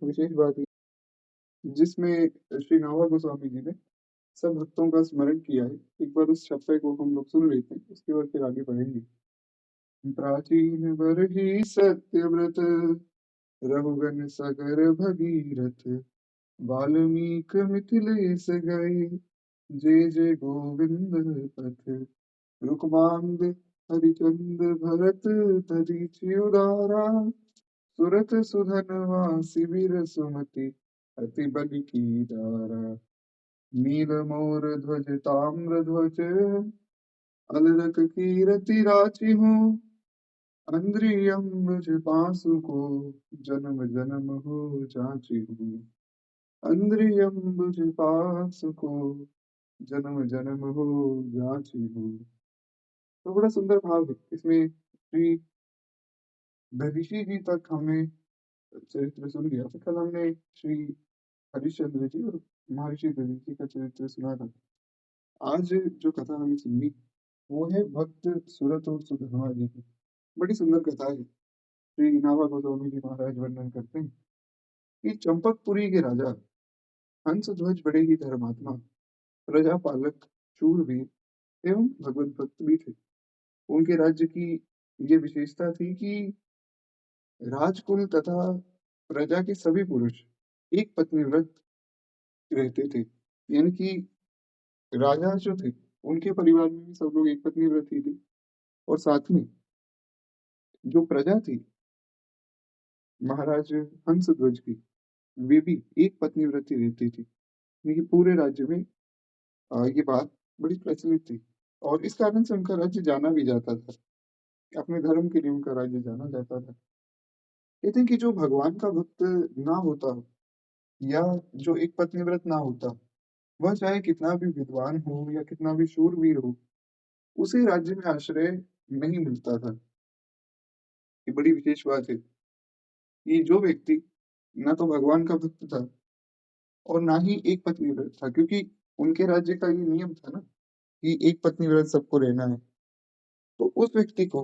विशेष बात है जिसमें श्री नावा गोस्वामी जी ने सब भक्तों का स्मरण किया है। एक बार उस छप्पे को हम लोग सुन लेते हैं, उसके बाद फिर आगे बढ़ेंगे। प्राचीन बरही सत्यव्रत रघुगण सागर भगीरथ वाल्मीक मिथिलेश गए जय जय गोविंद पथ रुकमांग हरिचंद भरत तरीछि उदारा सुरत सुधनवा शिविर सुमति अति बल की दारा नील मोर ध्वज ताम्र ध्वज अलरक कीरति राचि हूँ अंद्रियम्बुज पासु को जन्म जन्म हो जाचि हूँ अंद्रियम्बुज पासु को जन्म जन्म हो जाचि हूँ। तो बड़ा सुंदर भाव है इसमें। श्री ऋषि जी तक हमने चरित्र सुन लिया था। कल हमने श्री हरिश्चंद्र जी और महर्षि दधीचि का चरित्र सुना था। आज जो कथा हमें सुननी वो है भक्त सुरत और सुधर्मा जी की। बड़ी सुंदर कथा है। श्री नाभा गोस्वामी जी महाराज वर्णन करते हैं कि चंपकपुरी के राजा हंस ध्वज बड़े ही धर्मात्मा, प्रजा पालक, शूरवीर एवं भगवत भक्त भी थे। उनके राज्य की ये विशेषता थी कि राजकुल तथा प्रजा के सभी पुरुष एक पत्नी व्रत रहते थे। यानी कि राजा जो थे उनके परिवार में भी सब लोग एक पत्नी व्रत ही थे, और साथ में जो प्रजा थी महाराज हंसध्वज की, वे भी एक पत्नी व्रत ही रहती थी। यानी कि पूरे राज्य में ये बात बड़ी प्रचलित थी, और इस कारण से उनका राज्य जाना भी जाता था। अपने धर्म के लिए उनका राज्य जाना जाता था। कहते हैं कि जो भगवान का भक्त ना होता हो या जो एक पत्नी व्रत ना होता, वह चाहे कितना भी विद्वान हो या कितना भी शूरवीर हो, उसे राज्य में आश्रय नहीं मिलता था। ये बड़ी विशेष बात है कि जो व्यक्ति ना तो भगवान का भक्त था और ना ही एक पत्नी व्रत था, क्योंकि उनके राज्य का ये नियम था ना कि एक पत्नी व्रत सबको रहना है, तो उस व्यक्ति को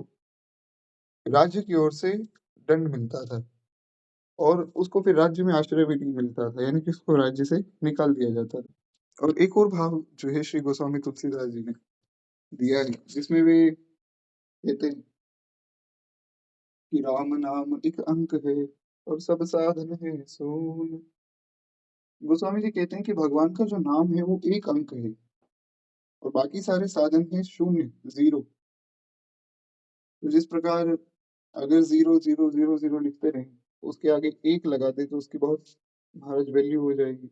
राज्य की ओर से दंड मिलता था और उसको फिर राज्य में आश्रय भी नहीं मिलता था, यानी कि उसको राज्य से निकाल दिया जाता था। और एक और भाव जो है श्री गोस्वामी तुलसीदास जी ने दिया है, जिसमें वे कहते हैं कि राम नाम एक अंक है और सब साधन है सोन। गोस्वामी जी कहते हैं कि भगवान का जो नाम है वो एक अंक है और बाकी सारे साधन है शून्य, जीरो। तो जिस प्रकार अगर 0 0 0 0 लिखते रहे, उसके आगे एक लगा दे तो उसकी बहुत महाराज वैल्यू हो जाएगी,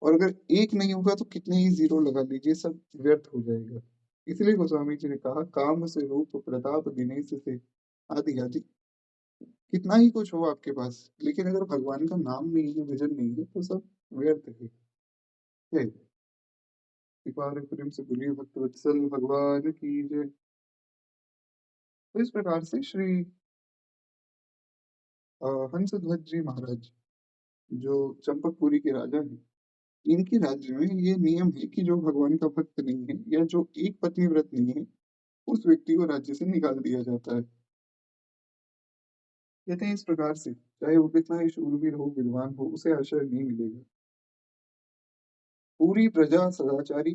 और अगर एक नहीं होगा तो कितने ही जीरो लगा लीजिए, सब व्यर्थ हो जाएगा। इसलिए गोस्वामी जी ने कहा काम से रूप प्रताप दिनेश से आदि आदि। कितना ही कुछ हो आपके पास, लेकिन अगर भगवान का नाम नहीं है, भजन नहीं है, तो सब व्यर्थ है। कृपाल प्रेम से बोलिए भक्त वत्सल भगवान की जय। तो इस प्रकार से श्री हंसध्वज जी महाराज जो चंपकपुरी के राजा हैं, इनके राज्य में ये नियम है कि जो भगवान का भक्त नहीं है या जो एक पत्नी व्रत नहीं है, उस व्यक्ति को राज्य से निकाल दिया जाता है। कहते हैं इस प्रकार से चाहे वो कितना ही शूरवीर हो, विद्वान हो, उसे आश्रय नहीं मिलेगा। पूरी प्रजा सदाचारी,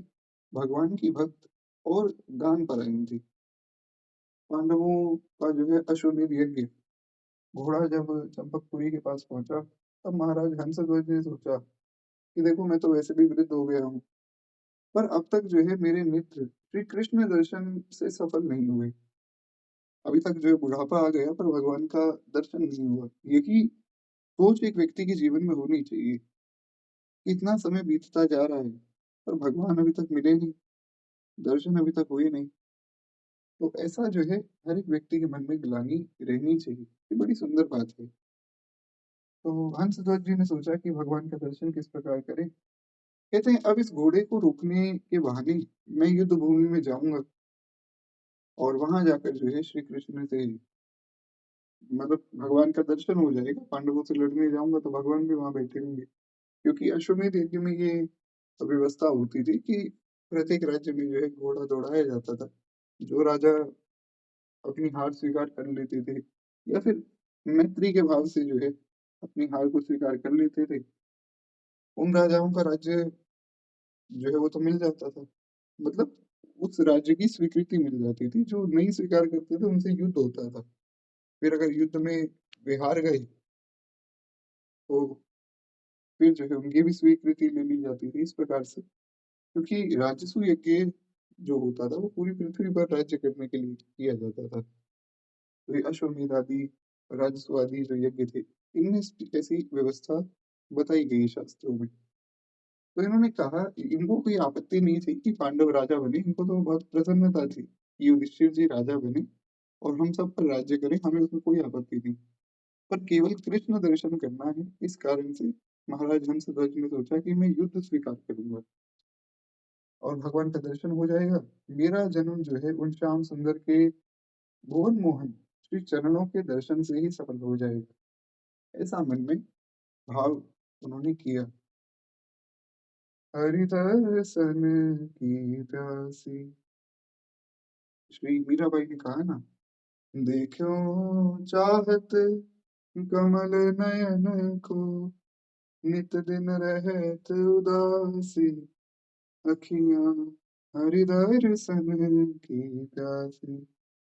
भगवान की भक्त और दान परायण थी। पांडवों का जो है अश्वमेध यज्ञ घोड़ा जब चंपकपुरी के पास पहुंचा, तब महाराज हंसध्वज ने सोचा कि देखो मैं तो वैसे भी वृद्ध हो गया हूँ, पर अब तक जो है मेरे मित्र श्री कृष्ण दर्शन से सफल नहीं हुए। अभी तक जो है बुढ़ापा आ गया पर भगवान का दर्शन नहीं हुआ। यही सोच एक व्यक्ति के जीवन में होनी चाहिए। इतना समय बीतता जा रहा है पर भगवान अभी तक मिले नहीं, दर्शन अभी तक हुए नहीं। तो ऐसा जो है हर एक व्यक्ति के मन में ग्लानि रहनी चाहिए। ये बड़ी सुंदर बात है। तो हंसध्वज जी ने सोचा कि भगवान का दर्शन किस प्रकार करें। कहते हैं अब इस घोड़े को रोकने के बहाने मैं युद्ध भूमि में जाऊंगा और वहां जाकर जो है श्री कृष्ण से मतलब भगवान का दर्शन हो जाएगा। पांडवों से लड़ने जाऊंगा तो भगवान भी वहां बैठे होंगे, क्योंकि अश्वमेध यज्ञ में ये व्यवस्था होती थी कि प्रत्येक राज्य में जो है घोड़ा दौड़ाया जाता था। जो राजा अपनी हार स्वीकार कर लेते थे या फिर मैत्री के भाव से जो है अपनी हार को स्वीकार कर लेते थे, उन राजाओं का राज्य जो है वो तो मिल जाता था। मतलब उस राज्य की स्वीकृति मिल जाती थी, जो नहीं स्वीकार करते थे उनसे युद्ध होता था। फिर अगर युद्ध में वे हार गए, तो फिर जो है उनकी भी स्वीकृति ले ली जाती थी इस प्रकार से। क्योंकि राजसूय यज्ञ जो होता था वो पूरी पृथ्वी पर राज्य करने के लिए किया जाता था। तो ये अश्वमेध आदि, राजस्व आदि जो यज्ञ थे, इनमें ऐसी व्यवस्था बताई गई है शास्त्रों में। तो इन्होंने कहा, इनको कोई आपत्ति नहीं थी कि पांडव राजा बने, इनको तो बहुत प्रसन्नता थी कि युधिष्ठिर जी राजा बने और हम सब पर राज्य करें, हमें उसमें कोई आपत्ति नहीं। पर केवल कृष्ण दर्शन करना है, इस कारण से महाराज हंसध्वज ने सोचा कि मैं युद्ध स्वीकार करूंगा और भगवान का दर्शन हो जाएगा। मेरा जन्म जो है उन श्याम सुंदर के भुवन मोहन श्री चरणों के दर्शन से ही सफल हो जाएगा। ऐसा मन में भाव उन्होंने किया। हरि दर्शन की प्यासी, श्री मीराबाई ने कहा ना, देखो चाहत कमल नयन को, नित दिन रहत उदासी, अखियां हरि दर्शन की प्यासी।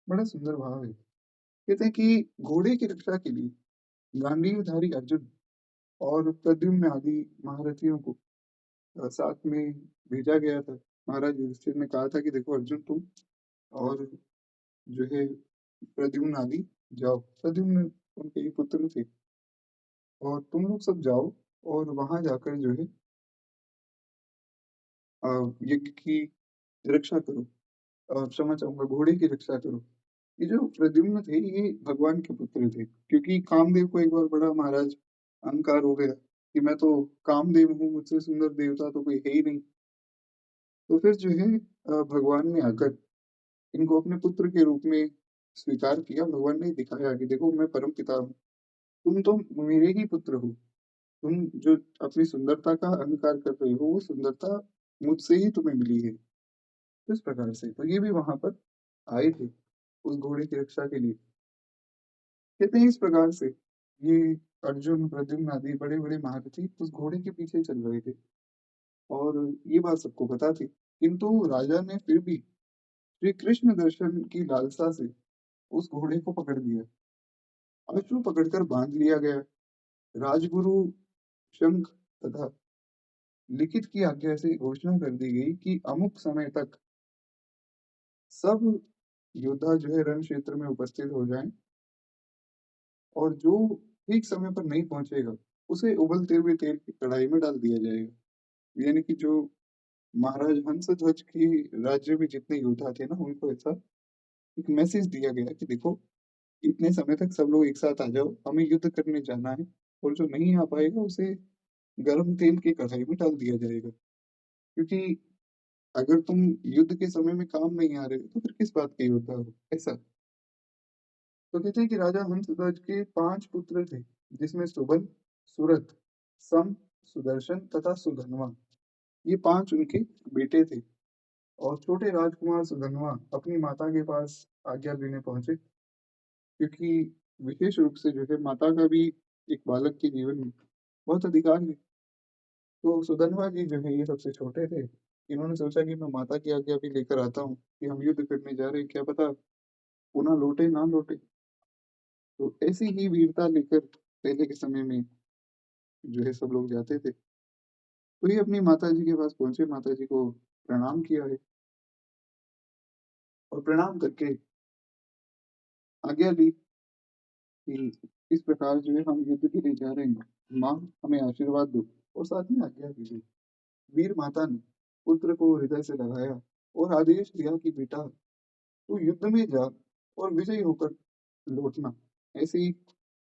बड़ा सुंदर भाव है। कहते हैं कि घोड़े की रक्षा के लिए गांडीवधारी अर्जुन और प्रद्युम्न आदि महारथियों को साथ में भेजा गया था। महाराज युधिष्ठिर ने कहा था कि देखो अर्जुन, तुम और जो है प्रद्युम्न आदि जाओ। प्रद्युम्न उनके ही पुत्र थे। और तुम लोग सब जाओ और वहां जाकर जो है अ, यज्ञ की रक्षा करो। क्षमा चाहूंगा, घोड़े की रक्षा करो। ये जो प्रद्युम्न थे, ये भगवान के पुत्र थे। क्योंकि कामदेव को एक बार बड़ा महाराज अहंकार हो गया कि मैं तो कामदेव हूँ, मुझसे सुंदर देवता तो कोई है ही नहीं। तो फिर जो है भगवान ने आकर इनको अपने पुत्र के रूप में स्वीकार किया। भगवान ने दिखाया कि देखो मैं परम पिता हूँ, तुम तो मेरे ही पुत्र हो। तुम जो अपनी सुंदरता का अहंकार कर रहे हो, वो सुंदरता मुझसे ही तुम्हें मिली है। तो इस प्रकार से तो ये भी वहां पर आए थे उस घोड़े की रक्षा के लिए। कहते हैं इस प्रकार से ये अर्जुन प्रद्युम्न आदि बड़े बड़े महारथी उस घोड़े के पीछे चल रहे थे और ये बात सबको पता थी। किंतु राजा ने फिर भी श्री कृष्ण दर्शन की लालसा से उस घोड़े को पकड़ लिया। अश्व पकड़कर बांध लिया गया। राजगुरु शंख तथा लिखित की आज्ञा से घोषणा कर दी गई कि अमुक समय तक सब योद्धा जो है रण क्षेत्र में उपस्थित हो जाएं और जो ठीक समय पर नहीं पहुंचेगा उसे उबलते हुए तेल की कढ़ाई में डाल दिया जाएगा। यानी कि जो महाराज हंसध्वज की राज्य में जितने योद्धा थे ना, उनको ऐसा एक मैसेज दिया गया कि देखो इतने समय तक सब लोग एक साथ आ जाओ, हमें युद्ध करने जाना है। और जो नहीं आ पाएगा उसे गर्म तेल की कढ़ाई में डाल दिया जाएगा। क्योंकि अगर तुम युद्ध के समय में काम नहीं आ रहे हो तो फिर किस बात के योद्धा हो, ऐसा। तो कहते हैं कि राजा हंसध्वज के 5 पुत्र थे, जिसमें सुबल, सुरथ, सम, सुदर्शन तथा सुधनवा, ये 5 उनके बेटे थे। और छोटे राजकुमार सुधनवा अपनी माता के पास आज्ञा लेने पहुंचे। क्योंकि विशेष रूप से जो है माता का भी एक बालक के जीवन में बहुत अधिकार है। तो सुधनवा जी जो है ये सबसे छोटे थे। इन्होंने सोचा कि मैं माता की आज्ञा भी लेकर आता हूँ कि हम युद्ध करने जा रहे हैं, क्या पता पुनः लौटे ना लौटे। तो ऐसी ही वीरता लेकर पहले के समय में जो है सब लोग जाते थे। तो ये अपनी माता जी के पास पहुंचे, माता जी को प्रणाम किया है और प्रणाम करके आज्ञा ली कि इस प्रकार जो है हम युद्ध के लिए जा रहे हैं, माँ हमें आशीर्वाद दो। और साथ में आज्ञा भी दी। वीर माता ने पुत्र को हृदय से लगाया और आदेश दिया कि बेटा तू युद्ध में जा और विजयी होकर लौटना। ऐसे ही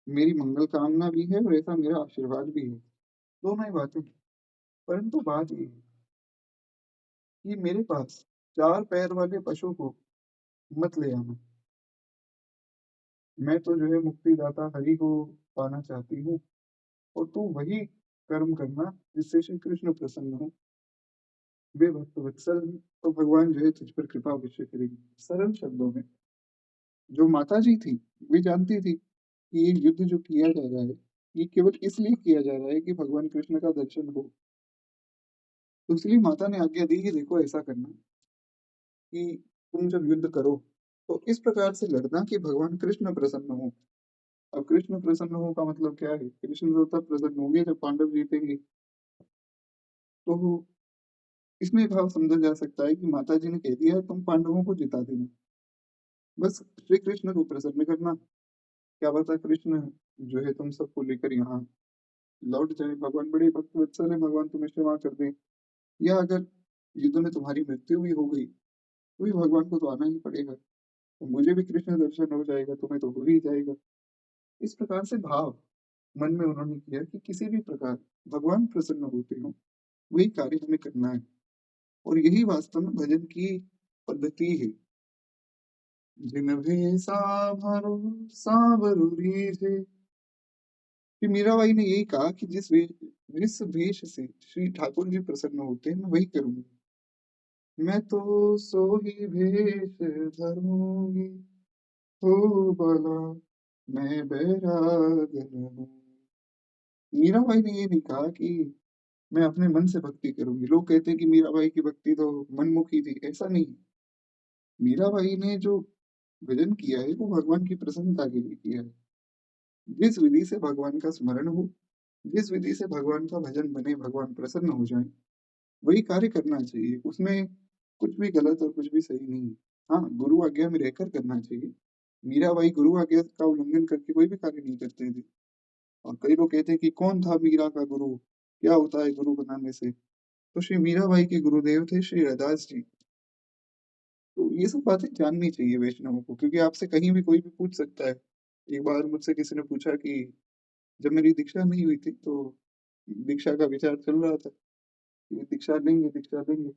मेरी मंगल कामना भी है और ऐसा मेरा आशीर्वाद भी है। दोनों ही बातें। परंतु बात ये है कि मेरे पास 4 पैर वाले पशु को मत ले आना। मैं तो जो है मुक्तिदाता हरि को पाना चाहती हूँ और तू वही कर्म करना जिससे श्री कृष्ण प्रसन्न हो। वे भक्त वत्सल हैं, तो भगवान जो है तुझ पर कृपा अवश्य करेंगे। सरल शब्दों में जो माता जी थी वे जानती थी कि ये युद्ध जो किया जा रहा है ये केवल इसलिए किया जा रहा है कि भगवान कृष्ण का दर्शन हो। तो इसलिए माता ने आज्ञा दी कि देखो ऐसा करना कि तुम जब युद्ध करो, तो इस प्रकार से लड़ना कि भगवान कृष्ण प्रसन्न हों। अब कृष्ण प्रसन्न हो का मतलब क्या है? कृष्ण तो तब प्रसन्न होंगे जब पांडव जीतेंगे। तो इसमें भाव समझा जा सकता है कि माताजी ने कह दिया तुम पांडवों को जिता देना। बस श्री कृष्ण को प्रसन्न करना। क्या पता कृष्ण जो है तुम सबको लेकर यहाँ लौट जाए। भगवान बड़े भक्त वत्सल है, भगवान तुम्हें क्षमा कर दें। या अगर युद्ध में तुम्हारी मृत्यु भी हो गई, तो भी भगवान को तो आना ही पड़ेगा। तो मुझे भी कृष्ण दर्शन हो जाएगा, तुम्हें तो हो ही जाएगा। इस प्रकार से भाव मन में उन्होंने किया कि किसी भी प्रकार भगवान प्रसन्न होते हों, वही कार्य हमें करना है। और यही वास्तव में भजन की पद्धति है। जिनभे भरोसा बरु रीझे। फिर मीराबाई ने यही कहा कि जिस वेश से श्री ठाकुर जी प्रसन्न होते हैं, मैं वही करूंगी। मैं तो सोही भेष धरूंगी, हो बाला मैं बैरागन हूँ। मीराबाई ने ये नहीं कहा कि मैं अपने मन से भक्ति करूंगी। लोग कहते हैं कि मीराबाई की भक्ति तो मनमुखी थी, ऐसा नहीं। मीराबाई ने जो भजन किया है वो भगवान की प्रसन्नता के लिए किया है। जिस विधि से भगवान का स्मरण हो, जिस विधि से भगवान का भजन बने, भगवान प्रसन्न हो जाए, वही कार्य करना चाहिए। उसमें कुछ भी गलत और कुछ भी सही नहीं है। हाँ, गुरु आज्ञा में रहकर करना चाहिए। मीराबाई गुरु आज्ञा का उल्लंघन करके कोई भी कार्य नहीं करते थे। और कई लोग कहते हैं कि कौन था मीरा का गुरु, क्या होता है गुरु बनाने से। तो श्री मीराबाई के गुरुदेव थे श्री रैदास जी। तो ये सब बातें जाननी चाहिए वैष्णवों को, क्योंकि आपसे कहीं भी कोई भी पूछ सकता है। एक बार मुझसे किसी ने पूछा कि जब मेरी दीक्षा नहीं हुई थी, तो दीक्षा का विचार चल रहा था कि दीक्षा लेंगे, दीक्षा लेंगे।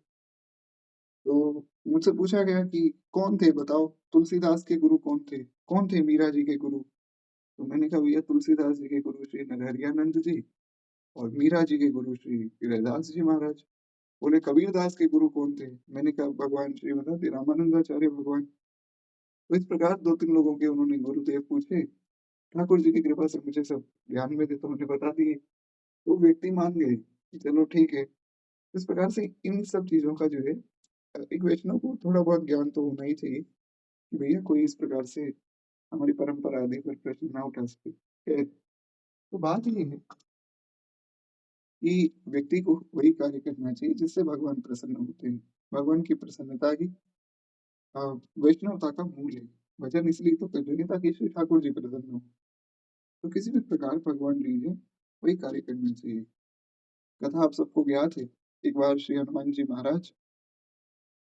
तो मुझसे पूछा गया कि कौन थे बताओ, तुलसीदास के गुरु कौन थे, कौन थे मीरा जी के गुरु। तो मैंने कहा भैया तुलसीदास जी के गुरु श्री नरहरियानंद जी, और मीरा जी के गुरु श्री रैदास जी महाराज। बोले कबीरदास के गुरु कौन थे, मैंने कहा भगवान श्रीमद रामानंदाचार्य भगवान। तो इस प्रकार दो तीन लोगों के उन्होंने गुरुदेव पूछे। ठाकुर जी की कृपा से मुझे सब ध्यान में थे तो उन्हें बता दिए। तो व्यक्ति मान गए कि चलो ठीक है। इस प्रकार से इन सब चीजों का जो है, एक वैष्णव को थोड़ा बहुत ज्ञान तो होना ही चाहिए कि भैया कोई इस प्रकार से हमारी परंपरा आदि पर प्रश्न ना उठा सके। खैर, तो बात ये है कि व्यक्ति को वही कार्य करना चाहिए जिससे भगवान प्रसन्न होते हैं। भगवान की प्रसन्नता ही अ, वैष्णवता का मूल है। भजन इसलिए तो कर रहे हैं ताकि श्री ठाकुर जी प्रसन्न हो। तो किसी भी प्रकार भगवान लीजिए, वही कार्य करना चाहिए। कथा आप सबको ज्ञात है। एक बार श्री हनुमान जी महाराज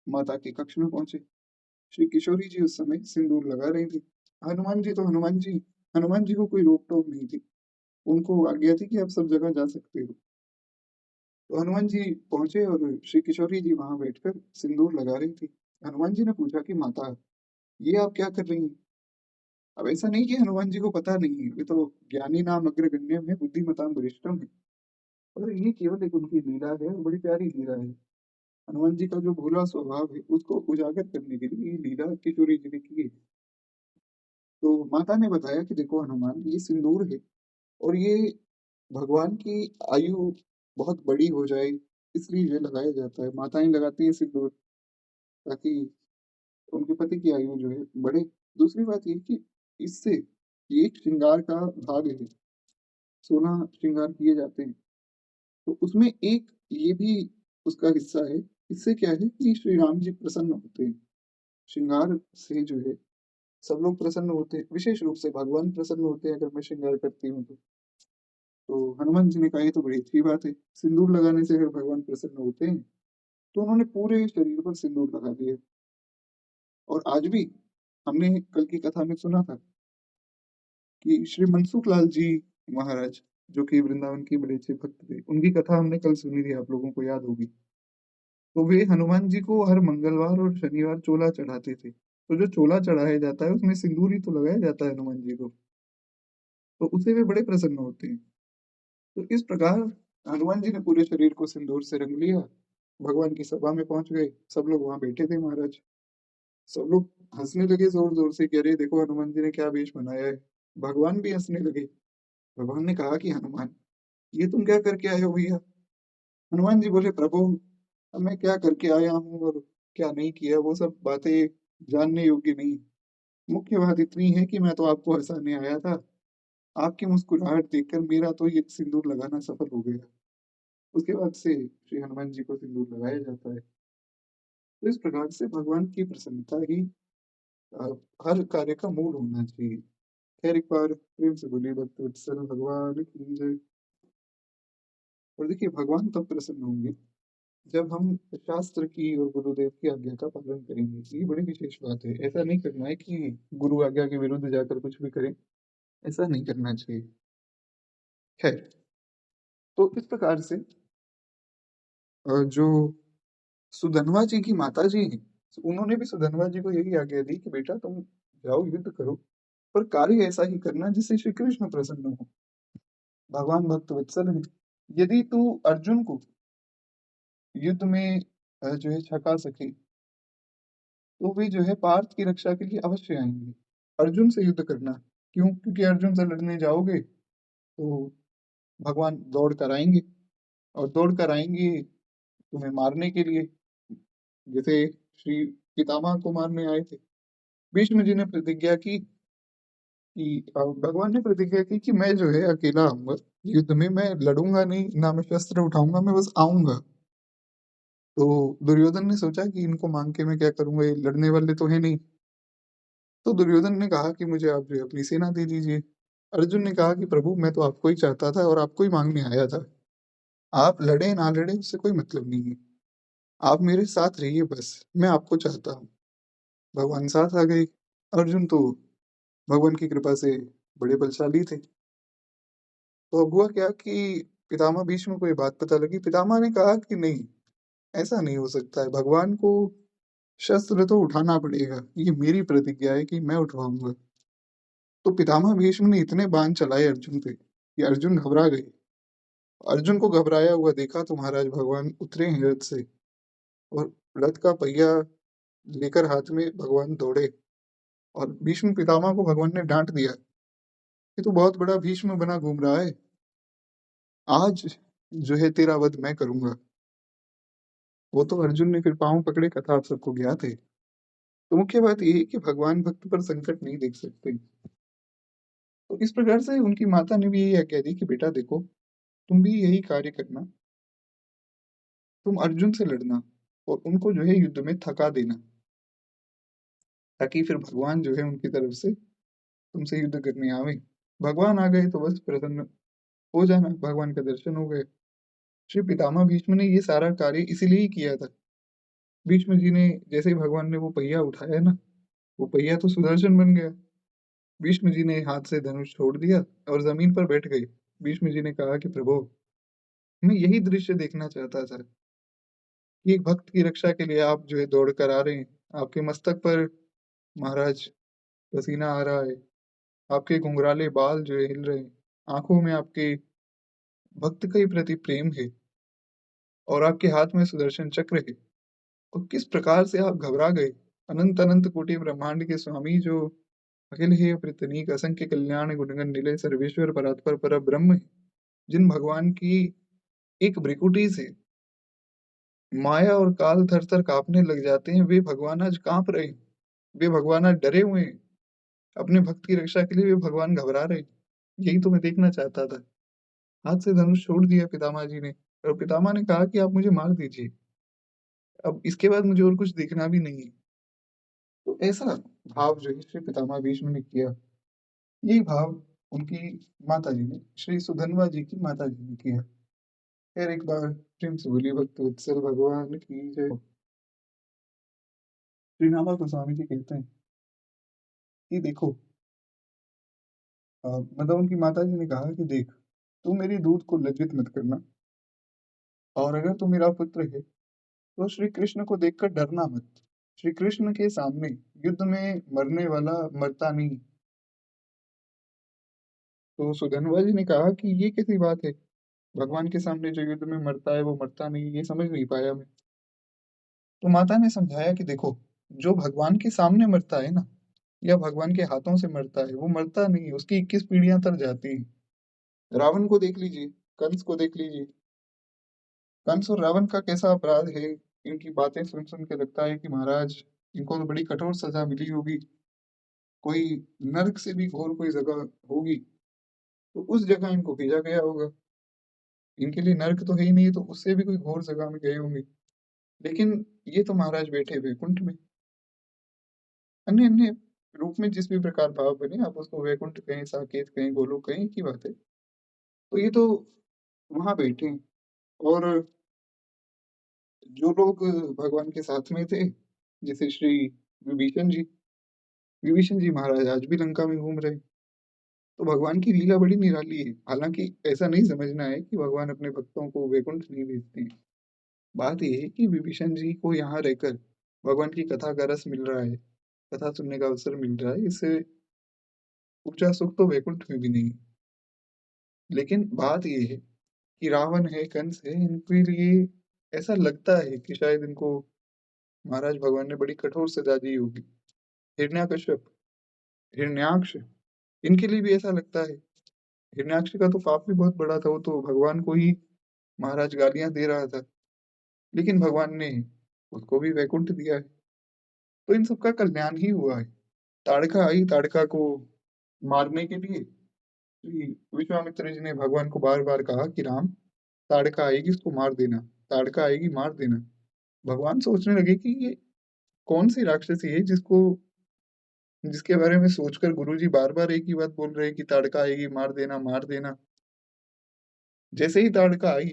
माता के कक्ष में पहुंचे। श्री किशोरी जी उस समय सिंदूर लगा रही थी। हनुमान जी तो हनुमान जी को कोई रोक टोक नहीं थी। उनको आज्ञा थी कि आप सब जगह जा सकते हो। तो हनुमान जी पहुंचे और श्री किशोरी जी वहां बैठकर सिंदूर लगा रही थी। हनुमान जी ने पूछा कि माता, ये आप क्या कर रही हैं? अब ऐसा नहीं कि हनुमान जी को पता नहीं है, वे तो ज्ञानी नाम अग्रगण्यम है, बुद्धिमताम वरिष्ठम है। और ये केवल एक उनकी लीला है और बड़ी प्यारी लीला है। हनुमान जी का जो भोला स्वभाव है उसको उजागर करने के लिए ये लीला किशोरी जी ने की है। तो माता ने बताया कि देखो हनुमान, ये सिंदूर है और ये भगवान की आयु बहुत बड़ी हो जाए इसलिए ये लगाया जाता है। माताएं लगाती हैं सिंदूर ताकि उनके पति की आयु जो है बढ़े। दूसरी बात ये कि इससे ये एक श्रृंगार का भाग है। 16 श्रृंगार किए जाते हैं, तो उसमें एक ये भी उसका हिस्सा है। इससे क्या है कि श्री राम जी प्रसन्न होते हैं। श्रृंगार से जो है सब लोग प्रसन्न होते हैं, विशेष रूप से भगवान प्रसन्न होते हैं अगर मैं श्रृंगार करती हूँ तो। तो हनुमान जी ने कहा ये तो बड़ी अच्छी बात है, सिंदूर लगाने से अगर भगवान प्रसन्न होते हैं। तो उन्होंने पूरे शरीर पर सिंदूर लगा दिया। और आज भी हमने कल की कथा में सुना था कि श्री मनसुख लाल जी महाराज, जो कि वृंदावन के बड़े अच्छे भक्त थे, उनकी कथा हमने कल सुनी थी, आप लोगों को याद होगी। तो वे हनुमान जी को हर मंगलवार और शनिवार चोला चढ़ाते थे। तो जो चोला चढ़ाया जाता है उसमें सिंदूर ही तो लगाया जाता है हनुमान जी को। तो उससे वे बड़े प्रसन्न होते हैं। तो इस प्रकार हनुमान जी ने पूरे शरीर को सिंदूर से रंग लिया। भगवान की सभा में पहुंच गए। सब लोग वहां बैठे थे महाराज। सब लोग हंसने लगे जोर जोर से कि अरे देखो हनुमान जी ने क्या वेश बनाया है। भगवान भी हंसने लगे। भगवान ने कहा कि हनुमान, ये तुम क्या करके आए हो भैया? हनुमान जी बोले, प्रभु, अब मैं क्या करके आया हूँ और क्या नहीं किया, वो सब बातें जानने योग्य नहीं। मुख्य बात इतनी है कि मैं तो आपको हंसाने आया था। आपकी मुस्कुराहट देखकर मेरा तो ये सिंदूर लगाना सफल हो गया। उसके बाद से श्री हनुमान जी को सिंदूर लगाया जाता है। तो इस प्रकार से भगवान की प्रसन्नता ही अ, हर कार्य का मूल होना चाहिए। खैर, एक बार प्रेम से बोलिए, भक्त वत्सल भगवान की जय। और देखिए, भगवान तब प्रसन्न होंगे जब हम शास्त्र की और गुरुदेव की आज्ञा का पालन करेंगे। ये बड़ी विशेष बात है। ऐसा नहीं करना है कि गुरु आज्ञा के विरुद्ध जाकर कुछ भी करें। ऐसा नहीं करना चाहिए। खैर, तो इस प्रकार से जो सुधनवा जी की माता जी हैं, उन्होंने भी सुधनवा जी को यही आज्ञा दी कि बेटा, तुम जाओ, युद्ध करो, पर कार्य ऐसा ही करना जिससे श्री कृष्ण प्रसन्न हो। भगवान भक्त वत्सल हैं। यदि तू अर्जुन को युद्ध में जो है छका सके, तो वे जो है पार्थ की रक्षा के लिए अवश्य आएंगे। अर्जुन से युद्ध करना। क्यों? क्योंकि अर्जुन से लड़ने जाओगे तो भगवान दौड़ कर आएंगे, और दौड़ कर आएंगे तुम्हें मारने के लिए, जैसे श्री पितामह को मारने आए थे। भीष्म जी ने प्रतिज्ञा की कि भगवान ने प्रतिज्ञा की कि मैं जो है अकेला आऊंगा युद्ध में, मैं लड़ूंगा नहीं, ना मैं शस्त्र उठाऊंगा, मैं बस आऊंगा। तो दुर्योधन ने सोचा कि इनको मांग के मैं क्या करूंगा, ये लड़ने वाले तो है नहीं। तो दुर्योधन ने कहा कि मुझे आप जो है अपनी सेना दे दीजिए। अर्जुन ने कहा कि प्रभु, मैं तो आपको ही चाहता था और आपको ही मांगने आया था। आप लड़े ना लड़े उससे कोई मतलब नहीं है, आप मेरे साथ रहिए, बस मैं आपको चाहता हूँ। भगवान साथ आ गए। अर्जुन तो भगवान की कृपा से बड़े बलशाली थे। तो अब हुआ क्या कि पितामह भीष्म को ये बात पता लगी। पितामह ने कहा कि नहीं, ऐसा नहीं हो सकता है, भगवान को शस्त्र तो उठाना पड़ेगा, ये मेरी प्रतिज्ञा है कि मैं उठवाऊंगा। तो पितामह भीष्म ने इतने बाण चलाए अर्जुन पे कि अर्जुन घबरा गए। अर्जुन को घबराया हुआ देखा तो महाराज भगवान उतरे हैं रथ से, और रथ का पहिया लेकर हाथ में भगवान दौड़े। और भीष्म पितामह को भगवान ने डांट दिया कि तू बहुत बड़ा भीष्म बना घूम रहा है, आज जो है तेरा वध मैं करूंगा। वो तो अर्जुन ने फिर पांव पकड़े, कथा आप सबको ज्ञात है। तो मुख्य बात यह है कि भगवान भक्त पर संकट नहीं देख सकते। तो इस प्रकार से उनकी माता ने भी यही आज्ञा दी कि बेटा देखो, तुम भी यही कार्य करना, तुम अर्जुन से लड़ना और उनको जो है युद्ध में थका देना, ताकि फिर भगवान जो है उनकी तरफ से तुमसे युद्ध करने आवे। भगवान आ गए तो बस प्रसन्न हो जाना, भगवान का दर्शन हो गए। श्री पितामह भीष्म ने ये सारा कार्य इसीलिए ही किया था। भीष्म जी ने जैसे ही भगवान ने वो पहिया उठाया ना, वो पहिया तो सुदर्शन बन गया। भीष्म जी ने हाथ से धनुष छोड़ दिया और जमीन पर बैठ गए। भीष्म जी ने कहा कि प्रभु, मैं यही दृश्य देखना चाहता था कि एक भक्त की रक्षा के लिए आप जो है दौड़ कर आ रहे हैं, आपके मस्तक पर महाराज पसीना आ रहा है, आपके घुंघराले बाल जो है हिल रहे हैं, आंखों में आपके भक्त के प्रति प्रेम है, और आपके हाथ में सुदर्शन चक्र है। और किस प्रकार से आप घबरा गए। अनंत अनंत कोटि ब्रह्मांड के स्वामी, जो अखिल हे प्रतनीक असंख्य कल्याण गुणगण निलय सर्वेश्वर परात्पर पर ब्रह्म है, जिन भगवान की एक भ्रिकुटी से माया और काल थर थर कांपने लग जाते हैं, वे भगवान आज कांप रहे हैं। वे भगवान आज डरे हुए हैं। अपने भक्त की रक्षा के लिए वे भगवान घबरा रहे हैं। यही तो मैं देखना चाहता था। हाथ से धनुष छोड़ दिया पितामह जी ने, और पितामह ने कहा कि आप मुझे मार दीजिए, अब इसके बाद मुझे और कुछ देखना भी नहीं है। तो ऐसा भाव जो है श्री पितामह भीष्म ने किया, यही भाव उनकी माता जी ने, श्री सुधनवा जी की माता जी ने किया। खैर, एक बार प्रेम से बोलिए, भक्त वत्सल भगवान की जय। श्री नामा गोस्वामी जी कहते हैं कि देखो, मतलब उनकी माता जी ने कहा कि देख, तू मेरी दूध को लज्जित मत करना, और अगर तू मेरा पुत्र है तो श्री कृष्ण को देखकर डरना मत। श्री कृष्ण के सामने युद्ध में मरने वाला मरता नहीं। तो सुधनवा जी ने कहा कि ये कैसी बात है, भगवान के सामने जो युद्ध में मरता है वो मरता नहीं, ये समझ नहीं पाया मैं। तो माता ने समझाया कि देखो, जो भगवान के सामने मरता है ना, या भगवान के हाथों से मरता है, वो मरता नहीं, उसकी 21 पीढ़ियां तर जाती हैं। रावण को देख लीजिए, कंस को देख लीजिए। कंस और रावण का कैसा अपराध है, इनकी बातें सुन-सुन के लगता है कि महाराज इनको तो बड़ी कठोर सज़ा मिली होगी। कोई नर्क से भी घोर कोई जगह होगी, तो उस जगह इनको भेजा गया होगा। इनके लिए नर्क तो है ही नहीं, तो उससे भी कोई घोर जगह में गए होंगे। लेकिन ये तो महाराज बैठे वैकुंठ में। अन्य-अन्य रूप में जिस भी प्रकार भाव बने, आप उसको वैकुंठ कहें, साकेत कहें, गोलोक कहें, एक ही बात है। तो ये तो वहाँ बैठे हैं। और जो लोग भगवान के साथ में थे, जैसे श्री विभीषण जी, विभीषण जी महाराज आज भी लंका में घूम रहे हैं। तो भगवान की लीला बड़ी निराली है। हालाँकि ऐसा नहीं समझना है कि भगवान अपने भक्तों को वैकुंठ नहीं भेजते हैं। बात ये है कि विभीषण जी को यहाँ रहकर भगवान की कथा का रस मिल रहा है, कथा सुनने का अवसर मिल रहा है, इससे ऊँचा सुख तो वैकुंठ में भी नहीं है। लेकिन बात ये है कि रावण है, कंस है, इनके लिए ऐसा लगता है कि शायद इनको महाराज भगवान ने बड़ी कठोर सज़ा दी होगी। हिरण्यकश्यप, हिरण्याक्ष, इनके लिए भी ऐसा लगता है। हिरण्याक्ष का तो पाप भी बहुत बड़ा था, वो तो भगवान को ही महाराज गालियाँ दे रहा था, लेकिन भगवान ने उसको भी वैकुंठ दिया है। तो इन सबका कल्याण ही हुआ है। ताड़का आई, ताड़का को मारने के लिए श्री विश्वामित्र जी ने भगवान को बार-बार कहा कि राम, ताड़का आएगी उसको मार देना, ताड़का आएगी मार देना। भगवान सोचने लगे कि ये कौन-सी राक्षसी है जिसके बारे में सोचकर गुरुजी बार-बार एक ही बात बोल रहे हैं कि ताड़का आएगी मार देना, मार देना। जैसे ही ताड़का आई,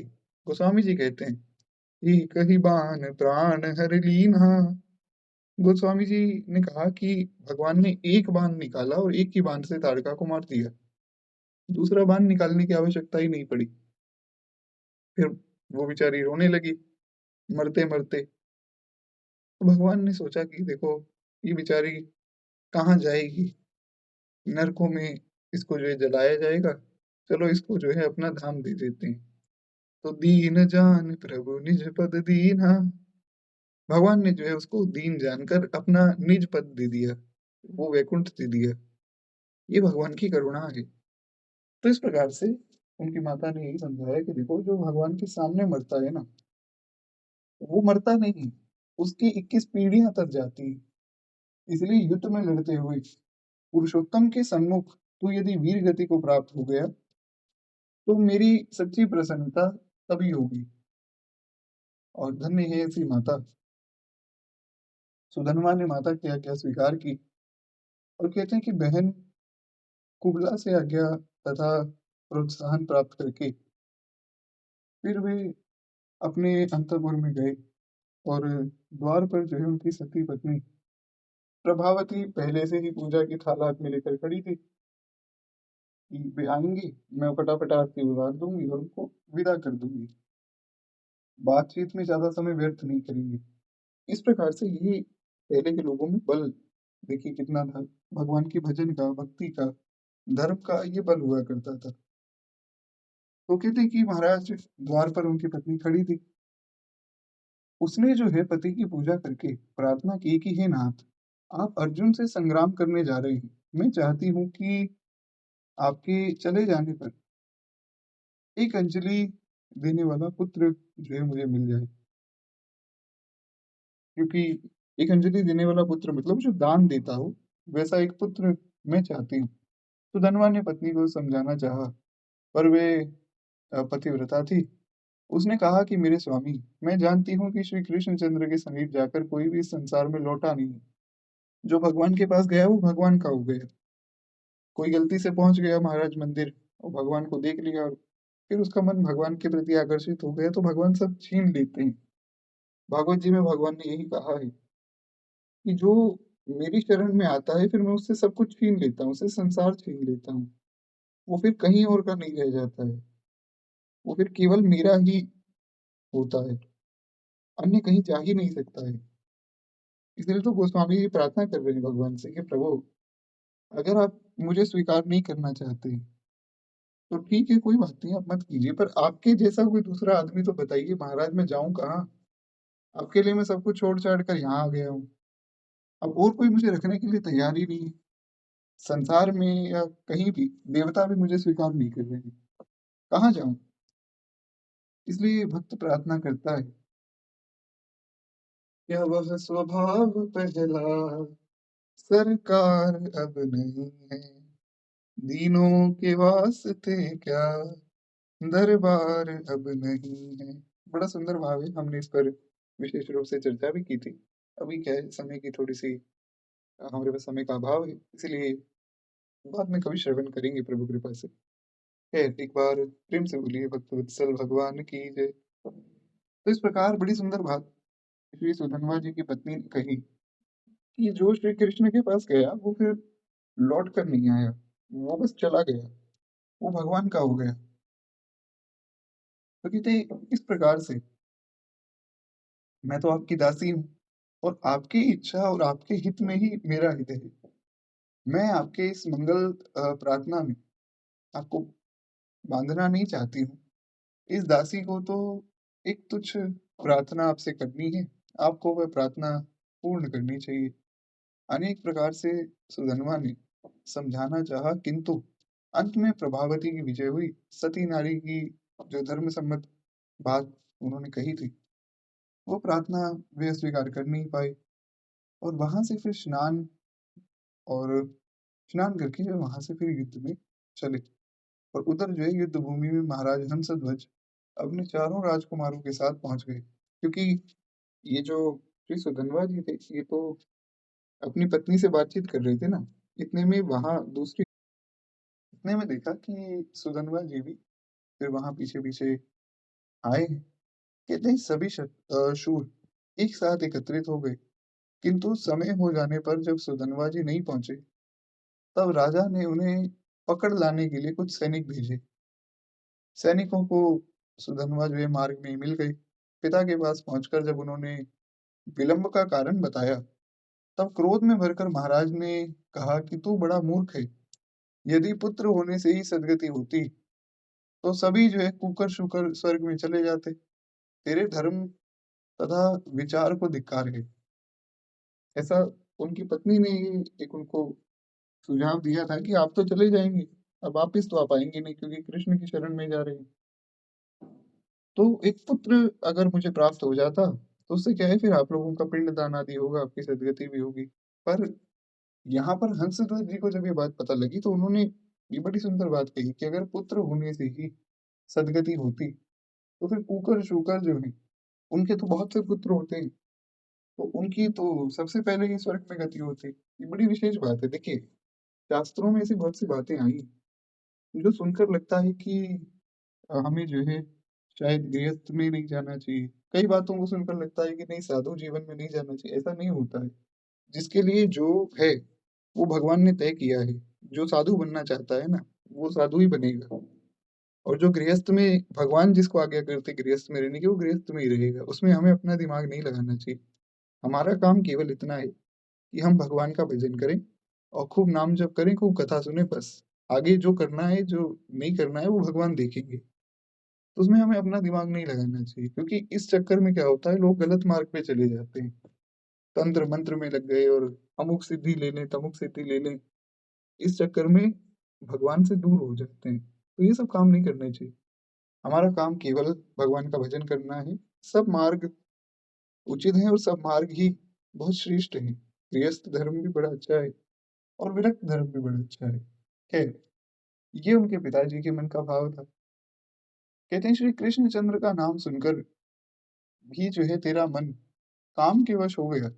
गोस्वामी जी कहते हैं, "एक ही बाण प्राण हर लीन्हा।" गोस्वामी जी ने कहा कि भगवान ने एक बाण निकाला और एक ही बाण से ताड़का को मार दिया। दूसरा बाण निकालने की आवश्यकता ही नहीं पड़ी। फिर वो बेचारी रोने लगी, मरते-मरते। तो भगवान ने सोचा कि देखो, ये बेचारी कहाँ जाएगी? नरकों में इसको जो है जलाया जाएगा। चलो इसको जो है अपना धाम दे देते हैं। तो दीन जान प्रभु निज पद दीन्हा। भगवान ने जो है उसको दीन जानकर अपना निज पद दे दिया। वो वैकुंठ दे दिया। ये भगवान की करुणा है। तो इस प्रकार से उनकी माता ने यही समझाया कि देखो जो भगवान के सामने मरता है ना, वो मरता नहीं, उसकी 21 पीढ़ियाँ तक जाती हैं। इसलिए युद्ध में लड़ते हुए पुरुषोत्तम के सन्मुख तू यदि वीर गति को प्राप्त हो गया, तो मेरी सच्ची प्रसन्नता तभी होगी। और धन्य है ऐसी माता। सुधन्वा ने माता की आज्ञा स्वीकार की और कहते हैं कि बहन कुबला से आज्ञा तथा प्रोत्साहन प्राप्त करके फिर वे अपने अंतःपुर में गए और द्वार पर जो है उनकी सती पत्नी प्रभावती पहले से ही पूजा की थाल हाथ में लेकर खड़ी थी कि वे आएंगी, मैं फटाफट आरती उतार दूंगी और उनको विदा कर दूंगी। बातचीत में ज्यादा समय व्यर्थ नहीं करेंगे। इस प्रकार से ये पहले के लोगों में बल देखिए कितना था, भगवान के भजन का, भक्ति का, धर्म का ये बल हुआ करता था। तो कहते कि महाराज द्वार पर उनकी पत्नी खड़ी थी। उसने जो है पति की पूजा करके प्रार्थना की कि हे नाथ, आप अर्जुन से संग्राम करने जा रहे हैं। मैं चाहती हूँ कि आपके चले जाने पर एक अंजलि देने वाला पुत्र जो है मुझे मिल जाए। क्योंकि एक अंजलि देने वाला पुत्र मतलब जो दान देता हो, वैसा एक पुत्र मैं चाहती हूँ। तो धनवान ने पत्नी को समझाना चाहा, पर वे पतिव्रता थी। उसने कहा कि मेरे स्वामी, मैं जानती हूँ कि श्री कृष्णचंद्र के समीप जाकर कोई भी इस संसार में लौटा नहीं है। जो भगवान के पास गया वो भगवान का हो गया। कोई गलती से पहुंच गया महाराज मंदिर और भगवान को देख लिया और फिर उसका मन भगवान के प्रति आकर्षित हो गया तो भगवान सब छीन लेते हैं। भागवत जी में भगवान ने यही कहा है कि जो मेरी शरण में आता है फिर मैं उससे सब कुछ छीन लेता हूँ, उससे संसार छीन लेता हूँ। वो फिर कहीं और का नहीं रह जाता है, वो फिर केवल मेरा ही होता है, अन्य कहीं जा ही नहीं सकता है। इसलिए तो गोस्वामी जी प्रार्थना कर रहे हैं भगवान से कि प्रभु, अगर आप मुझे स्वीकार नहीं करना चाहते तो ठीक है, कोई बात नहीं, आप मत कीजिए, पर आपके जैसा कोई दूसरा आदमी तो बताइए महाराज, मैं जाऊँ कहाँ? आपके लिए मैं सब कुछ छोड़-छाड़ कर यहाँ आ गया हूँ। अब और कोई मुझे रखने के लिए तैयार ही नहीं है। संसार में या कहीं भी देवता भी मुझे स्वीकार नहीं कर रहे हैं। कहाँ जाऊँ? इसलिए भक्त प्रार्थना करता है, क्या वह स्वभाव पहला सरकार अब नहीं है, दीनों के वास्ते क्या दरबार अब नहीं है। बड़ा सुंदर भाव है, हमने इस पर विशेष रूप से चर्चा भी की थी। अभी क्या है, समय की थोड़ी-सी हमारे पास समय का अभाव है, इसीलिए बाद में कभी श्रवण करेंगे प्रभु कृपा से। खैर, एक बार प्रेम से बोलिए भक्तवत्सल भगवान की जय। तो इस प्रकार बड़ी सुंदर बात श्री सुधन्वा जी की पत्नी ने कही कि जो श्री कृष्ण के पास गया, वो फिर लौट कर नहीं आया। वो बस चला गया, वो भगवान का हो गया। तो कहते इस प्रकार से मैं तो आपकी दासी हूँ और आपकी इच्छा और आपके हित में ही मेरा हित है। मैं आपके इस मंगल प्रार्थना में आपको बांधना नहीं चाहती हूँ। इस दासी को तो एक तुच्छ प्रार्थना आपसे करनी है, आपको वह प्रार्थना पूर्ण करनी चाहिए। अनेक प्रकार से सुधन्वा ने समझाना चाहा, किंतु अंत में प्रभावती की विजय हुई। सती नारी की जो धर्म सम्मत बात उन्होंने कही थी, वो प्रार्थना वे स्वीकार कर नहीं पाए और वहां से फिर और स्नान करके जो वहां से फिर युद्ध में चले। और उधर जो है युद्ध भूमि में महाराज हंसध्वज अपने चारों राजकुमारों के साथ पहुंच गए, क्योंकि ये जो श्री सुधन्वा जी थे, ये तो अपनी पत्नी से बातचीत कर रहे थे ना। इतने में वहां दूसरी इतने में देखा कि सुधन्वा जी भी फिर वहां पीछे पीछे आए हैं। कहते हैं सभी शूर एक साथ एकत्रित हो गए, किंतु समय हो जाने पर जब सुधन्वा जी नहीं पहुंचे, तब राजा ने उन्हें पकड़ लाने के लिए कुछ सैनिक भेजे। सैनिकों को सुधन्वा जो है मार्ग में ही मिल गए। पिता के पास पहुंचकर जब उन्होंने विलंब का कारण बताया, तब क्रोध में भरकर महाराज ने कहा कि तू बड़ा मूर्ख है। यदि पुत्र होने से ही सदगति होती, तो सभी जो है कुकर शुकर स्वर्ग में चले जाते। तेरे धर्म तथा विचार को धिक्कार है। ऐसा उनकी पत्नी ने ही एक उनको सुझाव दिया था कि आप तो चले जाएंगे, अब वापिस तो आप आएंगे नहीं, क्योंकि कृष्ण की शरण में जा रहे हैं। तो एक पुत्र अगर मुझे प्राप्त हो जाता, तो उससे क्या है, फिर आप लोगों का पिंडदान आदि होगा, आपकी सदगति भी होगी। पर यहाँ पर हंसध्वज जी को जब ये बात पता लगी, तो उन्होंने ये बड़ी सुंदर बात कही कि अगर पुत्र होने से ही सदगति होती, तो फिर कुकर शुकर जो है, उनके तो बहुत से पुत्र होते हैं, तो उनकी तो सबसे पहले ही स्वर्ग में गति होती। ये बड़ी विशेष बात है। देखिए, शास्त्रों में ऐसी बहुत सी बातें आई जो सुनकर लगता है कि हमें जो है शायद गृहस्थ में नहीं जाना चाहिए। कई बातों को सुनकर लगता है कि नहीं, साधु जीवन में नहीं जाना चाहिए। ऐसा नहीं होता है। जिसके लिए जो है, वो भगवान ने तय किया है। जो साधु बनना चाहता है ना, वो साधु ही बनेगा। और जो गृहस्थ में भगवान जिसको आज्ञा करते गृहस्थ में रहने की, वो गृहस्थ में ही रहेगा। उसमें हमें अपना दिमाग नहीं लगाना चाहिए। हमारा काम केवल इतना है कि हम भगवान का भजन करें और खूब नाम जप करें, खूब कथा सुने, बस। आगे जो करना है, जो नहीं करना है, वो भगवान देखेंगे। तो उसमें हमें अपना दिमाग नहीं लगाना चाहिए, क्योंकि इस चक्कर में क्या होता है, लोग गलत मार्ग पे चले जाते हैं। तंत्र मंत्र में लग गए और अमुक सिद्धि ले लें, तमुक सिद्धि ले लें। इस चक्कर में भगवान से दूर हो जाते हैं। तो ये सब काम नहीं करने चाहिए। हमारा काम केवल भगवान का भजन करना है। सब मार्ग उचित है और सब मार्ग ही बहुत श्रेष्ठ है। गृहस्थ धर्म भी बड़ा अच्छा है और विरक्त धर्म भी बड़ा अच्छा है। खैर, ये उनके पिताजी के मन का भाव था। कहते हैं श्री कृष्णचंद्र का नाम सुनकर भी जो है तेरा मन काम के वश हो गया।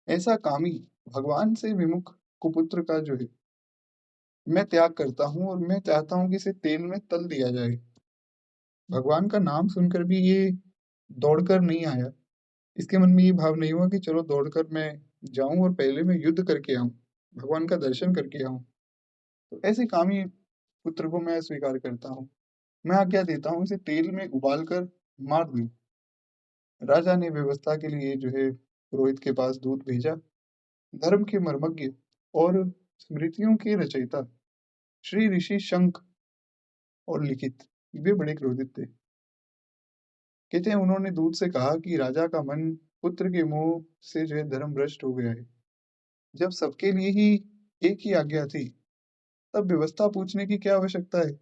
ऐसा कामी भगवान से विमुख कुपुत्र का जो है मैं त्याग करता हूँ, और मैं चाहता हूँ कि इसे तेल में तल दिया जाए। भगवान का नाम सुनकर भी ये दौड़कर नहीं आया। इसके मन में ये भाव नहीं हुआ कि चलो दौड़कर मैं जाऊं और पहले मैं युद्ध करके आऊं, भगवान का दर्शन करके आऊं। तो ऐसे कामी पुत्र को मैं स्वीकार करता हूँ। मैं आज्ञा देता हूँ, इसे तेल में उबाल कर मार दूं। राजा ने व्यवस्था के लिए जो है पुरोहित के पास दूत भेजा। धर्म के मर्मज्ञ और स्मृतियों के रचयिता श्री ऋषि शंख और लिखित, वे बड़े क्रोधित थे। कहते हैं उन्होंने दूत से कहा कि राजा का मन पुत्र के मोह से जो है धर्म भ्रष्ट हो गया है। जब सबके लिए ही एक ही आज्ञा थी, तब व्यवस्था पूछने की क्या आवश्यकता है।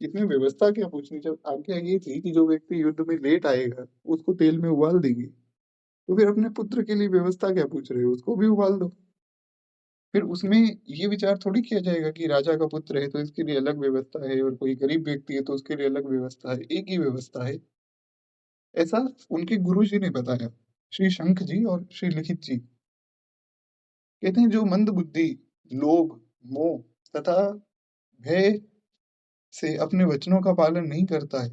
इसमें व्यवस्था क्या पूछनी चाहिए? आज्ञा ये थी कि जो व्यक्ति युद्ध में लेट आएगा, उसको तेल में उबाल देंगे। तो फिर अपने पुत्र के लिए व्यवस्था क्या पूछ रहे हो? उसको भी उबाल दो। फिर उसमें ये विचार थोड़ी किया जाएगा कि राजा का पुत्र है तो इसके लिए अलग व्यवस्था है और कोई गरीब व्यक्ति है तो उसके लिए अलग व्यवस्था है। एक ही व्यवस्था है। ऐसा उनके गुरुजी ने बताया, श्री शंख जी और श्री लिखित जी। कहते हैं जो मंद बुद्धि, लोभ, मोह तथा भय से अपने वचनों का पालन नहीं करता है,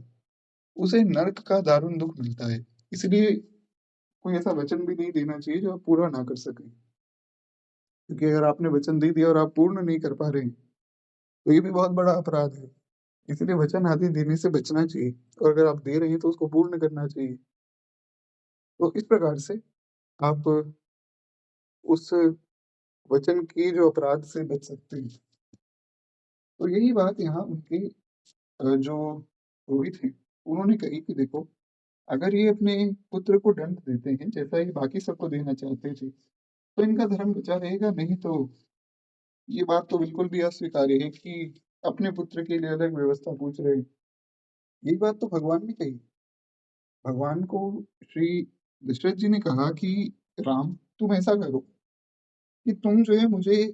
उसे नरक का दारुण दुख मिलता है। इसलिए कोई ऐसा वचन भी नहीं देना चाहिए जो आप पूरा ना कर सकें। क्योंकि अगर आपने वचन दे दिया और आप पूर्ण नहीं कर पा रहे हैं, तो ये भी बहुत बड़ा अपराध है। इसलिए वचन आदि देने से बचना चाहिए और अगर आप दे रहे हैं तो उसको पूर्ण करना चाहिए। तो इस प्रकार से आप उस वचन के जो अपराध से बच सकते हैं। तो यही बात यहाँ उनके जो रोहित हैं, उन्होंने कही कि देखो, अगर ये अपने पुत्र को दंड देते हैं, जैसा ये बाकी सबको देना चाहते थे, तो इनका धर्म बचा रहेगा, नहीं तो ये बात तो बिल्कुल भी अस्वीकार्य है कि अपने पुत्र के लिए अलग व्यवस्था पूछ रहे हैं। यही बात तो भगवान ने कही। भगवान को श्री दशरथ जी ने कहा कि राम, तुम ऐसा करो कि तुम जो है मुझे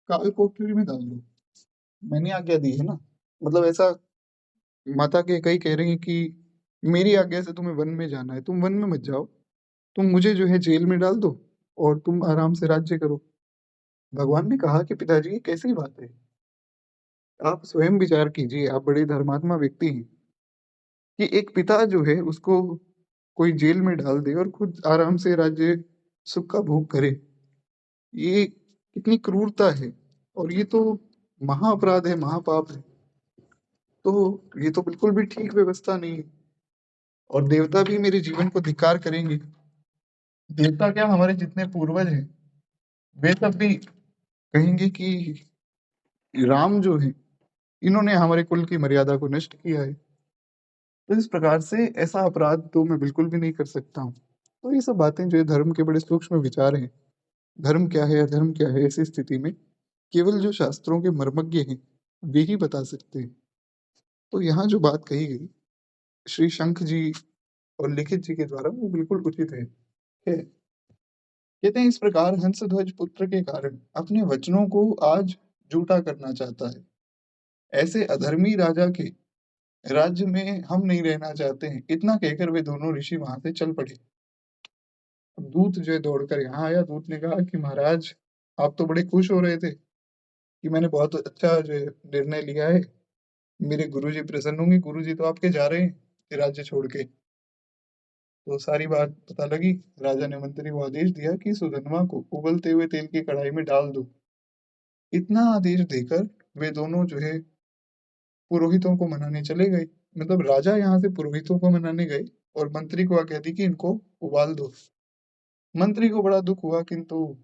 काल कोठरी में डाल दो। मैंने आज्ञा दी है ना। मतलब ऐसा माता के कई कह रही हैं कि मेरी आज्ञा से तुम्हें वन में जाना है, तुम वन में मत जाओ, तुम मुझे जो है जेल में डाल दो और तुम आराम से राज्य करो। भगवान ने कहा कि पिताजी ये कैसी बात है? आप स्वयं विचार कीजिए, आप बड़े धर्मात्मा व्यक्ति हैं कि एक पिता जो है उसको कोई जेल में डाल दे और खुद आराम से राज्य सुख का भोग करे। ये कितनी क्रूरता है और ये तो महाअपराध है, महापाप है। तो ये तो बिल्कुल भी ठीक व्यवस्था नहीं है और देवता भी मेरे जीवन को धिक्कार करेंगे। देवता क्या, हमारे जितने पूर्वज हैं वे सब भी कहेंगे कि राम जो है इन्होंने हमारे कुल की मर्यादा को नष्ट किया है। तो इस प्रकार से ऐसा अपराध तो मैं बिल्कुल भी नहीं कर सकता हूँ। तो ये सब बातें जो है धर्म के बड़े सूक्ष्म विचार हैं। धर्म क्या है, अधर्म क्या है, ऐसी स्थिति में केवल जो शास्त्रों के मर्मज्ञ हैं वे ही बता सकते हैं। तो यहाँ जो बात कही गई श्री शंख जी और लिखित जी के द्वारा वो बिल्कुल उचित है। कहते हैं इस प्रकार हंसध्वज पुत्र के कारण अपने वचनों को आज झूठा करना चाहता है। ऐसे अधर्मी राजा के राज्य में हम नहीं रहना चाहते हैं। इतना कहकर वे दोनों ऋषि वहां से चल पड़े। अब दूत जो है दौड़कर यहाँ आया। दूत ने कहा कि महाराज, आप तो बड़े खुश हो रहे थे कि मैंने बहुत अच्छा जो है निर्णय लिया है, मेरे गुरुजी प्रसन्न होंगे। गुरुजी तो आपके जा रहे हैं ये राज्य छोड़ के। तो सारी बात पता लगी। राजा ने मंत्री को आदेश दिया कि सुधनवा को उबलते हुए तेल की कढ़ाई में डाल दो। इतना आदेश देकर वे दोनों जो है पुरोहितों को मनाने चले गए। मतलब राजा यहाँ से पुरोहितों को मनाने गए और मंत्री को आज्ञा दी कि इनको उबाल दो। मंत्री को बड़ा दुख हुआ, किंतु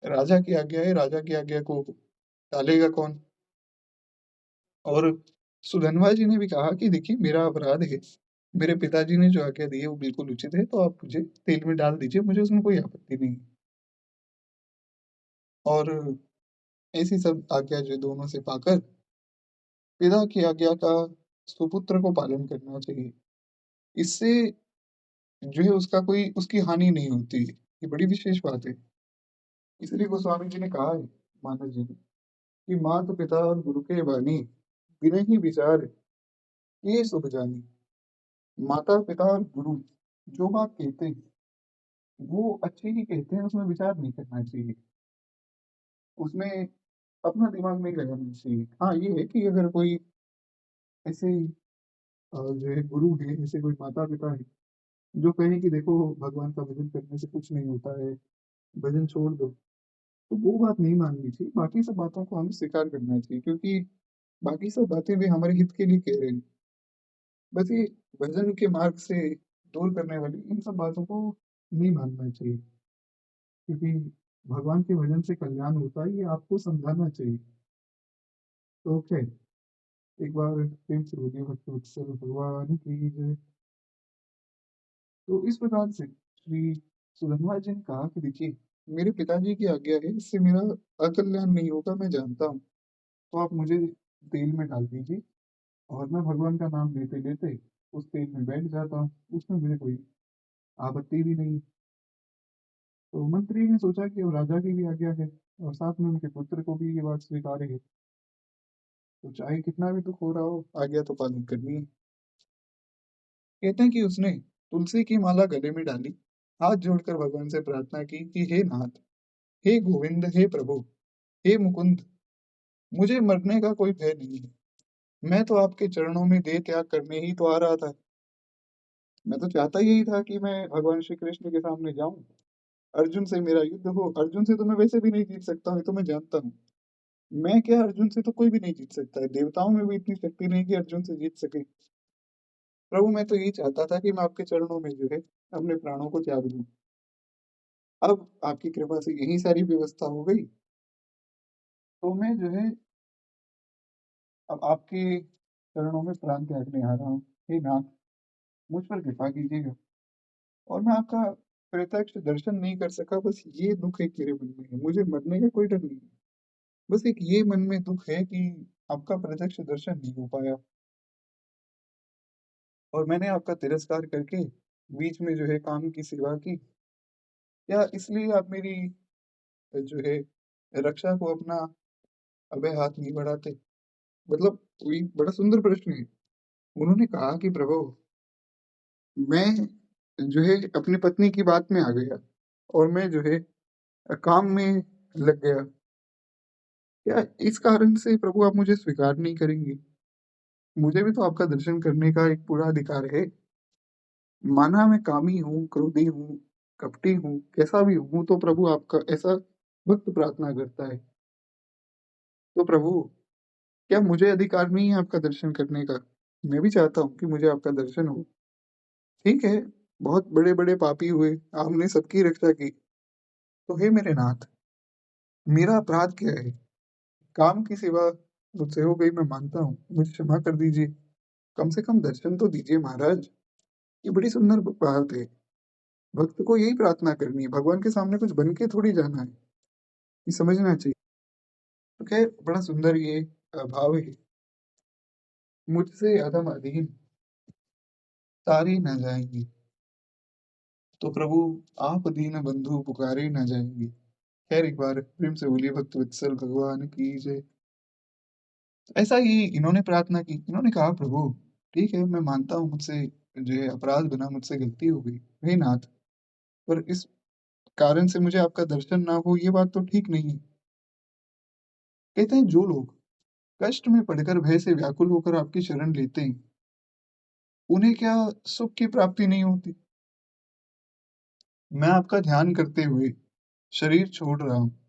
राजा की आज्ञा है, राजा की आज्ञा को टालेगा कौन। और सुधनवा जी ने भी कहा कि देखिए, मेरा अपराध है, मेरे पिताजी ने जो आज्ञा दी है वो बिल्कुल उचित है, तो आप मुझे तेल में डाल दीजिए, मुझे उसमें कोई आपत्ति नहीं। और ऐसी सब आज्ञा जो दोनों से पाकर पिता की आज्ञा का सुपुत्र को पालन करना चाहिए। इससे जो है उसका कोई उसकी हानि नहीं होती है। ये बड़ी विशेष बात है। इसलिए गोस्वामी जी ने कहा है, मानव जी ने, कि मात पिता और गुरु के वाणी बिना ही विचार ये शुभ जानी। माता पिता और गुरु जो बात कहते हैं वो अच्छे ही कहते हैं, उसमें विचार नहीं करना चाहिए, उसमें अपना दिमाग नहीं लगाना चाहिए। हाँ, ये है कि अगर कोई ऐसे जो है गुरु है, ऐसे कोई माता पिता है जो कहे कि देखो भगवान का भजन करने से कुछ नहीं होता है, भजन छोड़ दो, तो वो बात नहीं माननी चाहिए। बाकी सब बातों को हमें स्वीकार करना चाहिए, क्योंकि बाकी सब बातें भी हमारे हित के लिए कह रहे हैं। बस ये भजन के मार्ग से दूर करने वाली इन सब बातों को नहीं मानना चाहिए, क्योंकि भगवान के भजन से कल्याण होता है, ये आपको समझाना चाहिए। तो ओके, एक बार प्रेम से बोलिए भक्त वत्सल भगवान की जय। तो इस प्रकार से श्री सुधनवा जी ने कहा कि देखिए, मेरे पिताजी की आज्ञा है, इससे मेरा अकल्याण नहीं होगा, मैं जानता हूँ, तो आप मुझे तेल में डाल दीजिए और मैं भगवान का नाम लेते-लेते उस तेल में बैठ जाता हूँ, उसमें मुझे कोई आपत्ति भी नहीं। तो मंत्री ने सोचा कि अब राजा की भी आज्ञा है और साथ में उनके पुत्र को भी ये बात स्वीकार्य है, तो चाहे कितना भी दुःख हो रहा हो, आज्ञा तो पालन करनी है। कहते हैं कि उसने तुलसी की माला गले में डाली, हाथ जोड़कर भगवान से प्रार्थना की कि हे नाथ, हे गोविंद, हे प्रभु, हे मुकुंद, मुझे मरने का कोई भय नहीं है। मैं तो आपके चरणों में देह त्याग करने ही तो आ रहा था। मैं तो चाहता यही था कि मैं भगवान श्री कृष्ण के सामने जाऊं, अर्जुन से मेरा युद्ध हो। अर्जुन से तो मैं वैसे भी नहीं जीत सकता हूँ, ये तो मैं जानता हूँ। मैं क्या, अर्जुन से तो कोई भी नहीं जीत सकता है। देवताओं में भी इतनी शक्ति नहीं कि अर्जुन से जीत सके। प्रभु, मैं तो यही चाहता था कि मैं आपके चरणों में जो है अपने प्राणों को त्याग दूं। अब आपकी कृपा से यही सारी व्यवस्था हो गई, तो मैं जो है अब आपके चरणों में प्राण त्यागने आ रहा हूँ। हे नाथ, मुझ पर कृपा कीजिएगा। और मैं आपका प्रत्यक्ष दर्शन नहीं कर सका, बस ये दुख एक मेरे मन में है। मुझे मरने का कोई डर नहीं है, बस एक ये मन में दुख है कि आपका प्रत्यक्ष दर्शन नहीं हो पाया और मैंने आपका तिरस्कार करके बीच में जो है काम की सेवा की। या इसलिए आप मेरी जो है रक्षा को अपना अभय हाथ नहीं बढ़ाते? मतलब कोई बड़ा सुंदर प्रश्न है। उन्होंने कहा कि प्रभु, मैं जो है अपनी पत्नी की बात में आ गया और मैं जो है काम में लग गया। क्या इस कारण से प्रभु आप मुझे स्वीकार नहीं करेंगे? मुझे भी तो आपका दर्शन करने का एक पूरा अधिकार है। माना मैं कामी हूँ, क्रोधी हूँ, कपटी हूँ, कैसा भी हूँ, तो प्रभु आपका ऐसा भक्त प्रार्थना करता है। तो प्रभु, क्या मुझे अधिकार नहीं है आपका दर्शन करने का? मैं भी चाहता हूँ कि मुझे आपका दर्शन हो। ठीक है, बहुत बड़े-बड़े पापी हुए, आपने सबकी रक्षा की। तो हे मेरे नाथ, मेरा अपराध क्या है? काम की सेवा मुझसे हो गई, मैं मानता हूँ। मुझे क्षमा कर दीजिए। कम से कम दर्शन तो दीजिए महाराज। ये बड़ी सुंदर बात है। भक्त को यही प्रार्थना करनी है। भगवान के सामने कुछ बन के थोड़ी जाना है। ये समझना चाहिए। तो खैर, बड़ा सुंदर ये भाव है। मुझसे अधम अधीन तारे न जाएंगे, तो प्रभु आप दीन बंधु पुकारे न जाएंगे। खैर, एक बार प्रेम से बोलिए भक्त वत्सल भगवान की जय। ऐसा ही इन्होंने प्रार्थना की। इन्होंने कहा प्रभु, ठीक है, मैं मानता हूँ मुझसे जो है अपराध बना, मुझसे गलती हो गई। हे नाथ, पर इस कारण से मुझे आपका दर्शन ना हो, ये बात तो ठीक नहीं है। कहते हैं जो लोग कष्ट में पड़कर भय से व्याकुल होकर आपकी शरण लेते हैं, उन्हें क्या सुख की प्राप्ति नहीं होती? मैं आपका ध्यान करते हुए शरीर छोड़ रहा हूँ,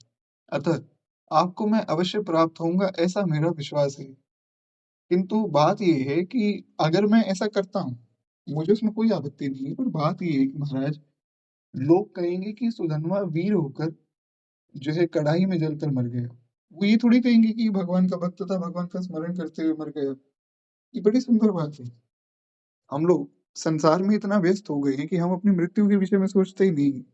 अतः आपको मैं अवश्य प्राप्त होऊंगा, ऐसा मेरा विश्वास है। किंतु बात ये है कि अगर मैं ऐसा करता हूँ, मुझे उसमें कोई आपत्ति नहीं है, पर बात ये है कि महाराज, लोग कहेंगे कि सुधनवा वीर होकर जो है कढ़ाई में जलकर मर गया। वो ये थोड़ी कहेंगे कि भगवान का भक्त था, भगवान का स्मरण करते हुए मर गया। ये बड़ी सुंदर बात है। हम लोग संसार में इतना व्यस्त हो गए हैं कि हम अपनी मृत्यु के विषय में सोचते ही नहीं।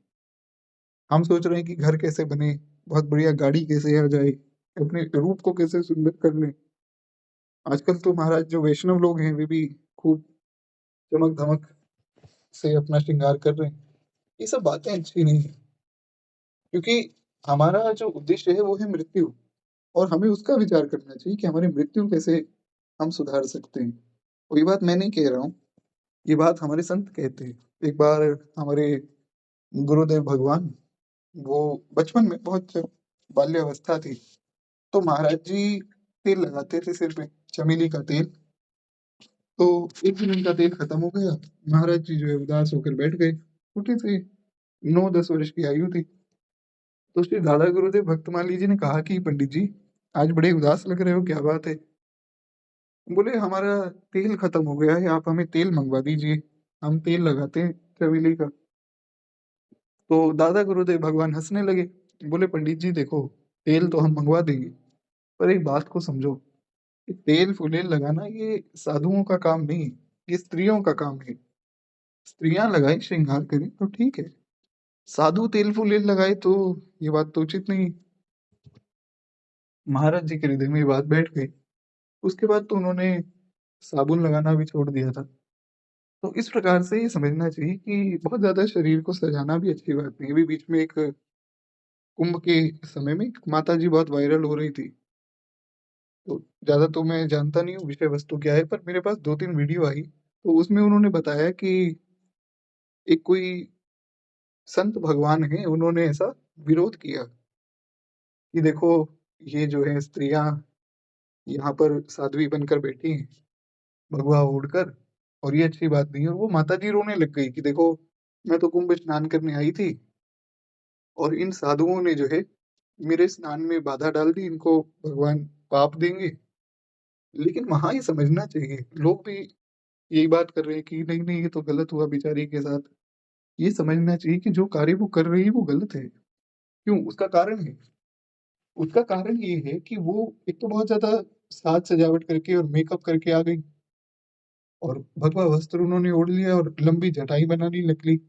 हम सोच रहे हैं कि घर कैसे बने, बहुत बढ़िया गाड़ी कैसे आ जाए, अपने रूप को कैसे सुंदर कर लें। आजकल तो महाराज जो वैष्णव लोग हैं, वे भी खूब चमक धमक से अपना श्रृंगार कर रहे हैं। ये सब बातें अच्छी नहीं है, क्योंकि हमारा जो उद्देश्य है वो है मृत्यु, और हमें उसका विचार करना चाहिए कि हमारी मृत्यु कैसे हम सुधार सकते हैं। और ये बात मैं नहीं कह रहा हूँ, ये बात हमारे संत कहते हैं। एक बार हमारे गुरुदेव भगवान, वो बचपन में बहुत जब बाल्यावस्था थी, तो महाराज जी तेल लगाते थे सिर पे, चमेली का तेल। तो एक दिन उनका तेल खत्म हो गया। महाराज जी जो है उदास होकर बैठ गए। छोटे से 9-10 वर्ष की आयु थी। तो श्री दादा गुरुदेव भक्तमाली जी ने कहा कि पंडित जी, आज बड़े उदास लग रहे हो, क्या बात है? बोले हमारा तेल खत्म हो गया है, आप हमें तेल मंगवा दीजिए, हम तेल लगाते हैं चमेली का। तो दादा गुरुदेव भगवान हंसने लगे। बोले पंडित जी देखो, तेल तो हम मंगवा देंगे, पर एक बात को समझो, कि तेल फुलेल लगाना ये साधुओं का काम नहीं, ये स्त्रियों का काम है। स्त्रियां लगाए श्रृंगार करें तो ठीक है, साधु तेल फुलेल लगाए तो ये बात तो उचित नहीं। महाराज जी के हृदय में ये बात बैठ गई। उसके बाद तो उन्होंने साबुन लगाना भी छोड़ दिया था। तो इस प्रकार से ये समझना चाहिए कि बहुत ज़्यादा शरीर को सजाना भी अच्छी बात नहीं है। अभी बीच में एक कुंभ के समय में एक माताजी बहुत वायरल हो रही थी। तो ज़्यादा तो मैं जानता नहीं हूँ विषय वस्तु क्या है, पर मेरे पास 2-3 वीडियो आई, तो उसमें उन्होंने बताया कि एक कोई संत भगवान हैं, उन्होंने ऐसा विरोध किया कि देखो, ये जो है स्त्रियाँ यहाँ पर साध्वी बनकर बैठी हैं, भगवा ओढ़कर, और ये अच्छी बात नहीं है। और वो माताजी रोने लग गई कि देखो, मैं तो कुंभ स्नान करने आई थी और इन साधुओं ने जो है मेरे स्नान में बाधा डाल दी, इनको भगवान पाप देंगे। लेकिन वहाँ ये समझना चाहिए, लोग भी यही बात कर रहे हैं कि नहीं, नहीं, ये तो गलत हुआ बेचारी के साथ। ये समझना चाहिए कि जो कार्य वो कर रही है वो गलत है। क्यों? उसका कारण है। उसका कारण ये है कि वो एक तो बहुत ज़्यादा साज-सजावट करके और मेकअप करके आ गई और भगवा वस्त्र उन्होंने ओढ़ लिया और लंबी जटाई बनाने लग ली।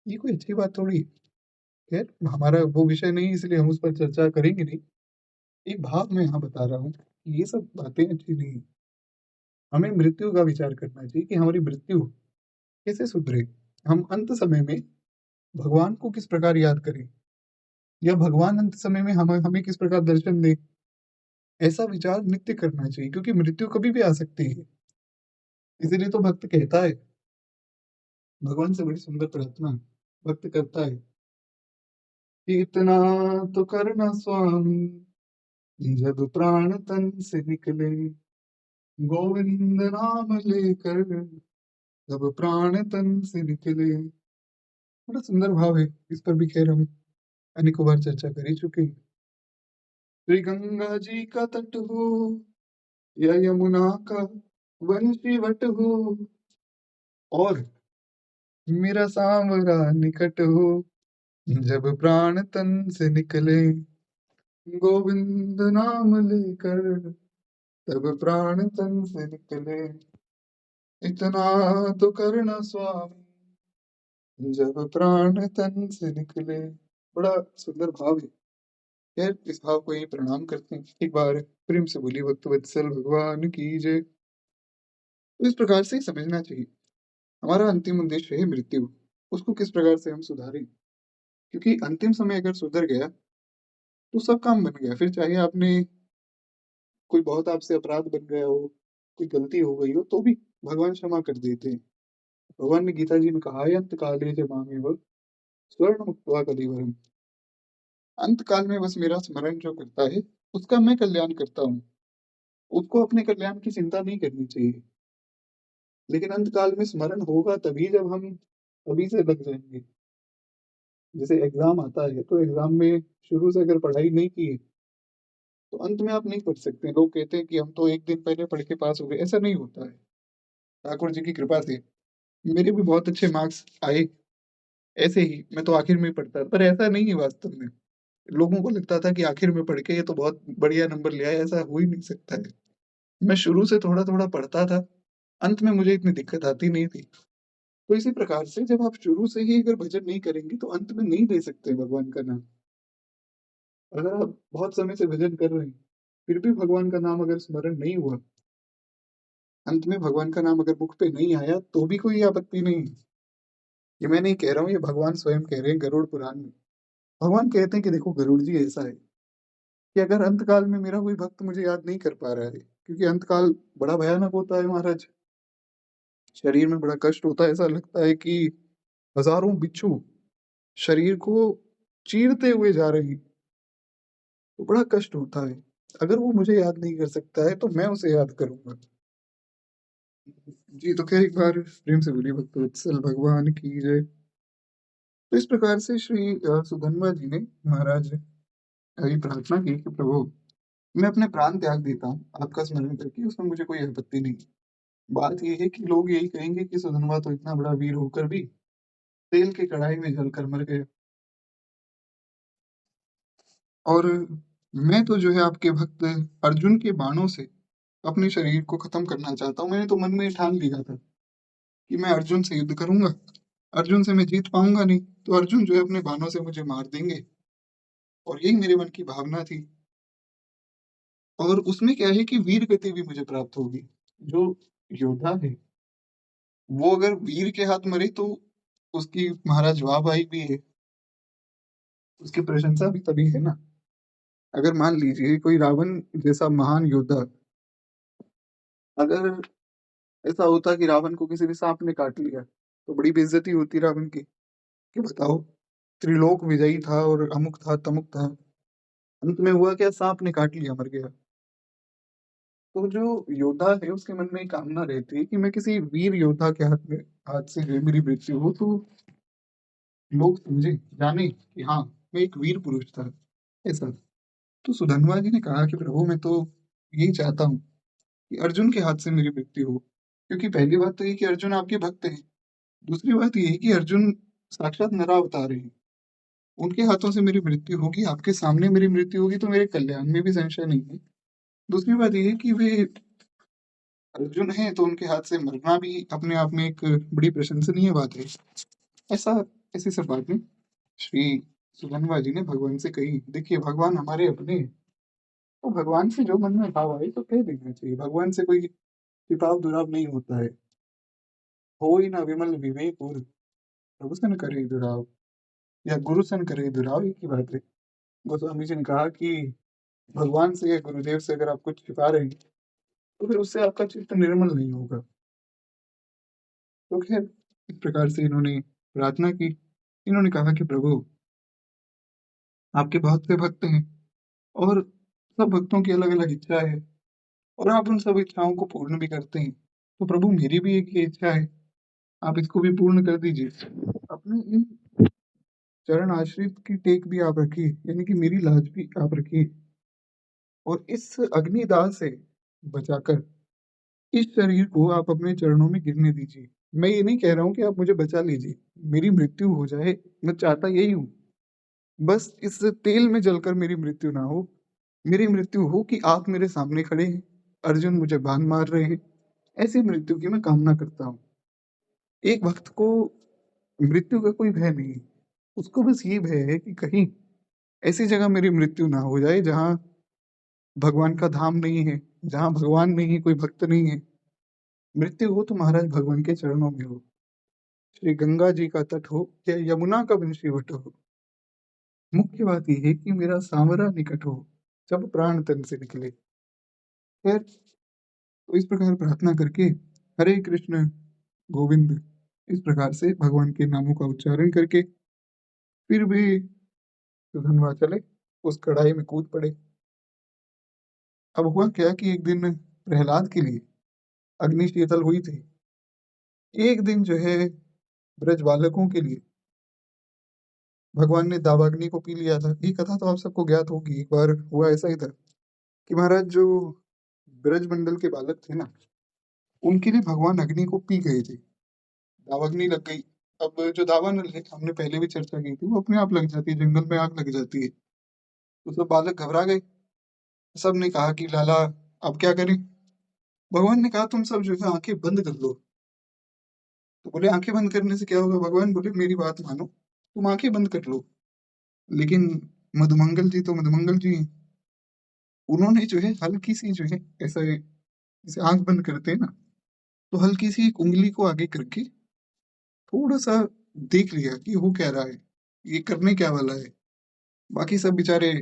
ये कोई अच्छी बात थोड़ी है। खैर, हमारा वो विषय नहीं है, इसलिए हम उस पर चर्चा करेंगे नहीं। एक भाव मैं यहाँ बता रहा हूँ कि ये सब बातें अच्छी नहीं है। हमें मृत्यु का विचार करना चाहिए कि हमारी मृत्यु कैसे सुधरे? हम अंत समय में भगवान को किस प्रकार याद करें? या भगवान अंत समय में हमें हमें किस प्रकार दर्शन दें? ऐसा विचार नित्य करना चाहिए, क्योंकि मृत्यु कभी भी आ सकती है। इसीलिए तो भक्त कहता है, भगवान से बड़ी सुंदर प्रार्थना भक्त करता है कि इतना तो करना स्वामी, जब प्राण तन से निकले, गोविंद नाम लेकर, जब प्राण तन से निकले। बड़ा सुंदर भाव है, इस पर भी खैर हम अनेकों बार चर्चा कर ही चुके हैं। श्री गंगा जी का तट हो या यमुना का वंशीवट हो, और मेरा सांवरा निकट हो, जब प्राण तन से निकले, गोविंद नाम लेकर, तब प्राण तन से निकले, इतना तो करना स्वामी, जब प्राण तन से निकले। बड़ा सुंदर भाव है। खैर, इस भाव को यहीं प्रणाम करते हैं। एक बार प्रेम से बोलिए भक्त वत्सल भगवान की जय। तो इस प्रकार से ही समझना चाहिए, हमारा अंतिम उद्देश्य है मृत्यु। उसको किस प्रकार से हम सुधारें, क्योंकि अंतिम समय अगर सुधर गया तो सब काम बन गया। फिर चाहे आपने कोई बहुत आपसे अपराध बन गया हो, कोई गलती हो गई हो, तो भी भगवान क्षमा कर देते हैं। भगवान ने गीता जी में कहा है, अंत काले च मामेव स्वर्ण मुक्त्वा कलेवरम। अंत काल में बस मेरा स्मरण जो करता है, उसका मैं कल्याण करता हूँ। उसको अपने कल्याण की चिंता नहीं करनी चाहिए। लेकिन अंत काल में स्मरण होगा तभी जब हम अभी से लग जाएंगे। जैसे एग्जाम आता है, तो एग्जाम में शुरू से अगर पढ़ाई नहीं की है, तो अंत में आप नहीं पढ़ सकते। लोग कहते हैं कि हम तो एक दिन पहले पढ़ के पास हो गए, ऐसा नहीं होता है। ठाकुर जी की कृपा से मेरे भी बहुत अच्छे मार्क्स आए। ऐसे ही मैं तो आखिर में पढ़ता, पर ऐसा नहीं है वास्तव में। लोगों को लगता था कि आखिर में पढ़ के ये तो बहुत बढ़िया नंबर ले आए, ऐसा हो ही नहीं सकता है। मैं शुरू से थोड़ा थोड़ा पढ़ता था, अंत में मुझे इतनी दिक्कत आती नहीं थी। तो इसी प्रकार से जब आप शुरू से ही अगर भजन नहीं करेंगे, तो अंत में नहीं ले सकते भगवान का नाम। अगर आप बहुत समय से भजन कर रहे हैं, फिर भी भगवान का नाम अगर स्मरण नहीं हुआ, अंत में भगवान का नाम अगर मुख पे नहीं आया, तो भी कोई आपत्ति नहीं है। ये मैं नहीं कह रहा हूँ, ये भगवान स्वयं कह रहे हैं गरुड़ पुराण में। भगवान कहते हैं कि देखो गरुड़ जी, ऐसा है कि अगर अंत काल में मेरा कोई भक्त मुझे याद नहीं कर पा रहा है, क्योंकि अंत काल बड़ा भयानक होता है महाराज। शरीर में बड़ा कष्ट होता है, ऐसा लगता है कि हजारों बिच्छू शरीर को चीरते हुए जा रहे हैं। तो बड़ा कष्ट होता है। अगर वो मुझे याद नहीं कर सकता है, तो मैं उसे याद करूंगा। जी, तो खैर एक बार प्रेम से बोलिए भक्त वत्सल भगवान की जय। तो इस प्रकार से श्री सुधन्वा जी ने महाराज ये प्रार्थना की कि प्रभु, मैं अपने प्राण त्याग देता हूँ आपका स्मरण करके, उसमें मुझे कोई आपत्ति नहीं। बात ये है कि लोग यही कहेंगे कि सुधन्वा तो इतना बड़ा वीर होकर भी तेल की कढ़ाई में जलकर मर गए। और मैं तो जो है आपके भक्त अर्जुन के बाणों से अपने शरीर को खत्म करना चाहता हूँ। मैंने तो मन में ठान लिया था कि मैं अर्जुन से युद्ध करूंगा। अर्जुन से मैं जीत पाऊंगा नहीं, तो अर्जुन जो है अपने बाणों से मुझे मार देंगे। और यही मेरे मन की भावना थी। और उसमें क्या है कि वीर गति भी मुझे प्राप्त होगी। जो योद्धा है, वो अगर वीर के हाथ मरे तो उसकी महाराज वाहवाही भी है, उसकी प्रशंसा भी तभी है ना। अगर मान लीजिए कोई रावण जैसा महान योद्धा, अगर ऐसा होता कि रावण को किसी ने सांप ने काट लिया, तो बड़ी बेइज्जती होती रावण की, कि बताओ त्रिलोक विजयी था और अमुक था तमुक था, अंत में हुआ क्या, सांप ने काट लिया, मर गया। तो जो योद्धा है उसके मन में एक कामना रहती है कि मैं किसी वीर योद्धा के हाथ से जो है मेरी मृत्यु हो, तो लोग समझे, जाने कि हाँ, मैं एक वीर पुरुष था, ऐसा। तो सुधन्वा जी ने कहा कि प्रभु मैं तो यही चाहता हूँ कि अर्जुन के हाथ से मेरी मृत्यु हो, क्योंकि पहली बात तो ये कि अर्जुन आपके भक्त हैं, दूसरी बात ये है कि अर्जुन साक्षात नरावतार हैं, उनके हाथों से मेरी मृत्यु होगी, आपके सामने मेरी मृत्यु होगी तो मेरे कल्याण में भी संशय नहीं है। दूसरी बात ये है कि वे अर्जुन हैं तो उनके हाथ से मरना भी अपने आप में एक बड़ी प्रशंसनीय बात है। ऐसा ऐसी सब बातें श्री सुधन्वा जी ने भगवान से कही। देखिए भगवान हमारे अपने हैं, तो भगवान से जो मन में भाव आए तो कह देना चाहिए, भगवान से कोई छिपाव दुराव नहीं होता है। हो ही ना विमल विवेक और प्रभु सन करे दुराव, या गुरु सन करे दुराव, एक ही बात है। गोस्वामी जी ने कहा कि भगवान से या गुरुदेव से अगर आप कुछ छिपा रहे हैं तो फिर उससे आपका चित्त निर्मल नहीं होगा। तो खैर इस प्रकार से इन्होंने प्रार्थना की। इन्होंने कहा कि प्रभु आपके बहुत से भक्त हैं और सब भक्तों की अलग अलग इच्छा है, और आप उन सब इच्छाओं को पूर्ण भी करते हैं, तो प्रभु मेरी भी एक ये इच्छा है, आप इसको भी पूर्ण कर दीजिए। अपने इन चरण आश्रित की टेक भी आप रखिए, यानी कि मेरी लाज भी आप रखिए, और इस अग्निदाह से बचाकर इस शरीर को आप अपने चरणों में गिरने दीजिए। मैं ये नहीं कह रहा हूँ कि आप मुझे बचा लीजिए, मेरी मृत्यु हो जाए, मैं चाहता यही हूँ, बस इस तेल में जलकर मेरी मृत्यु ना हो। मेरी मृत्यु हो कि आप मेरे सामने खड़े हैं, अर्जुन मुझे बाण मार रहे हैं, ऐसी मृत्यु की मैं कामना करता हूँ। एक भक्त को मृत्यु का कोई भय नहीं, उसको बस ये भय है कि कहीं ऐसी जगह मेरी मृत्यु ना हो जाए जहाँ भगवान का धाम नहीं है, जहाँ भगवान नहीं, कोई भक्त नहीं है। मृत्यु हो तो महाराज भगवान के चरणों में हो, श्री गंगा जी का तट हो या यमुना का वंशीवट हो। मुख्य बात यह है कि मेरा सांवरा निकट हो, जब प्राण तन से निकले। खैर तो इस प्रकार प्रार्थना करके हरे कृष्ण गोविंद इस प्रकार से भगवान के नामों का उच्चारण करके फिर भी सुधनवा चले, उस कढ़ाई में कूद पड़े। अब हुआ क्या कि एक दिन प्रहलाद के लिए अग्नि शीतल हुई थी। एक दिन जो है ब्रज बालकों के लिए भगवान ने दावाग्नि को पी लिया था। ये कथा तो आप सबको ज्ञात होगी, एक बार हुआ ऐसा ही था कि महाराज जो ब्रज मंडल के बालक थे ना, उनके लिए भगवान अग्नि को पी गए थे, दावाग्नि लग गई। अब जो दावा नल है, हमने पहले भी चर्चा की थी, वो अपने आप लग जाती है, जंगल में आग लग जाती है। तो सब बालक घबरा गए, सब ने कहा कि लाला अब क्या करें। भगवान ने कहा तुम सब जो है आंखें बंद कर लो। तो बोले आंखें बंद करने से क्या होगा। भगवान बोले मेरी बात मानो, तुम आंखें बंद कर लो, लेकिन मधुमंगल जी तो मधुमंगल जी हैं। उन्होंने जो है हल्की सी जो है ऐसा जैसे आंख बंद करते हैं ना, तो हल्की सी एक उंगली को आगे करके थोड़ा सा देख लिया कि हो क्या रहा है, ये करने क्या वाला है। बाकी सब बेचारे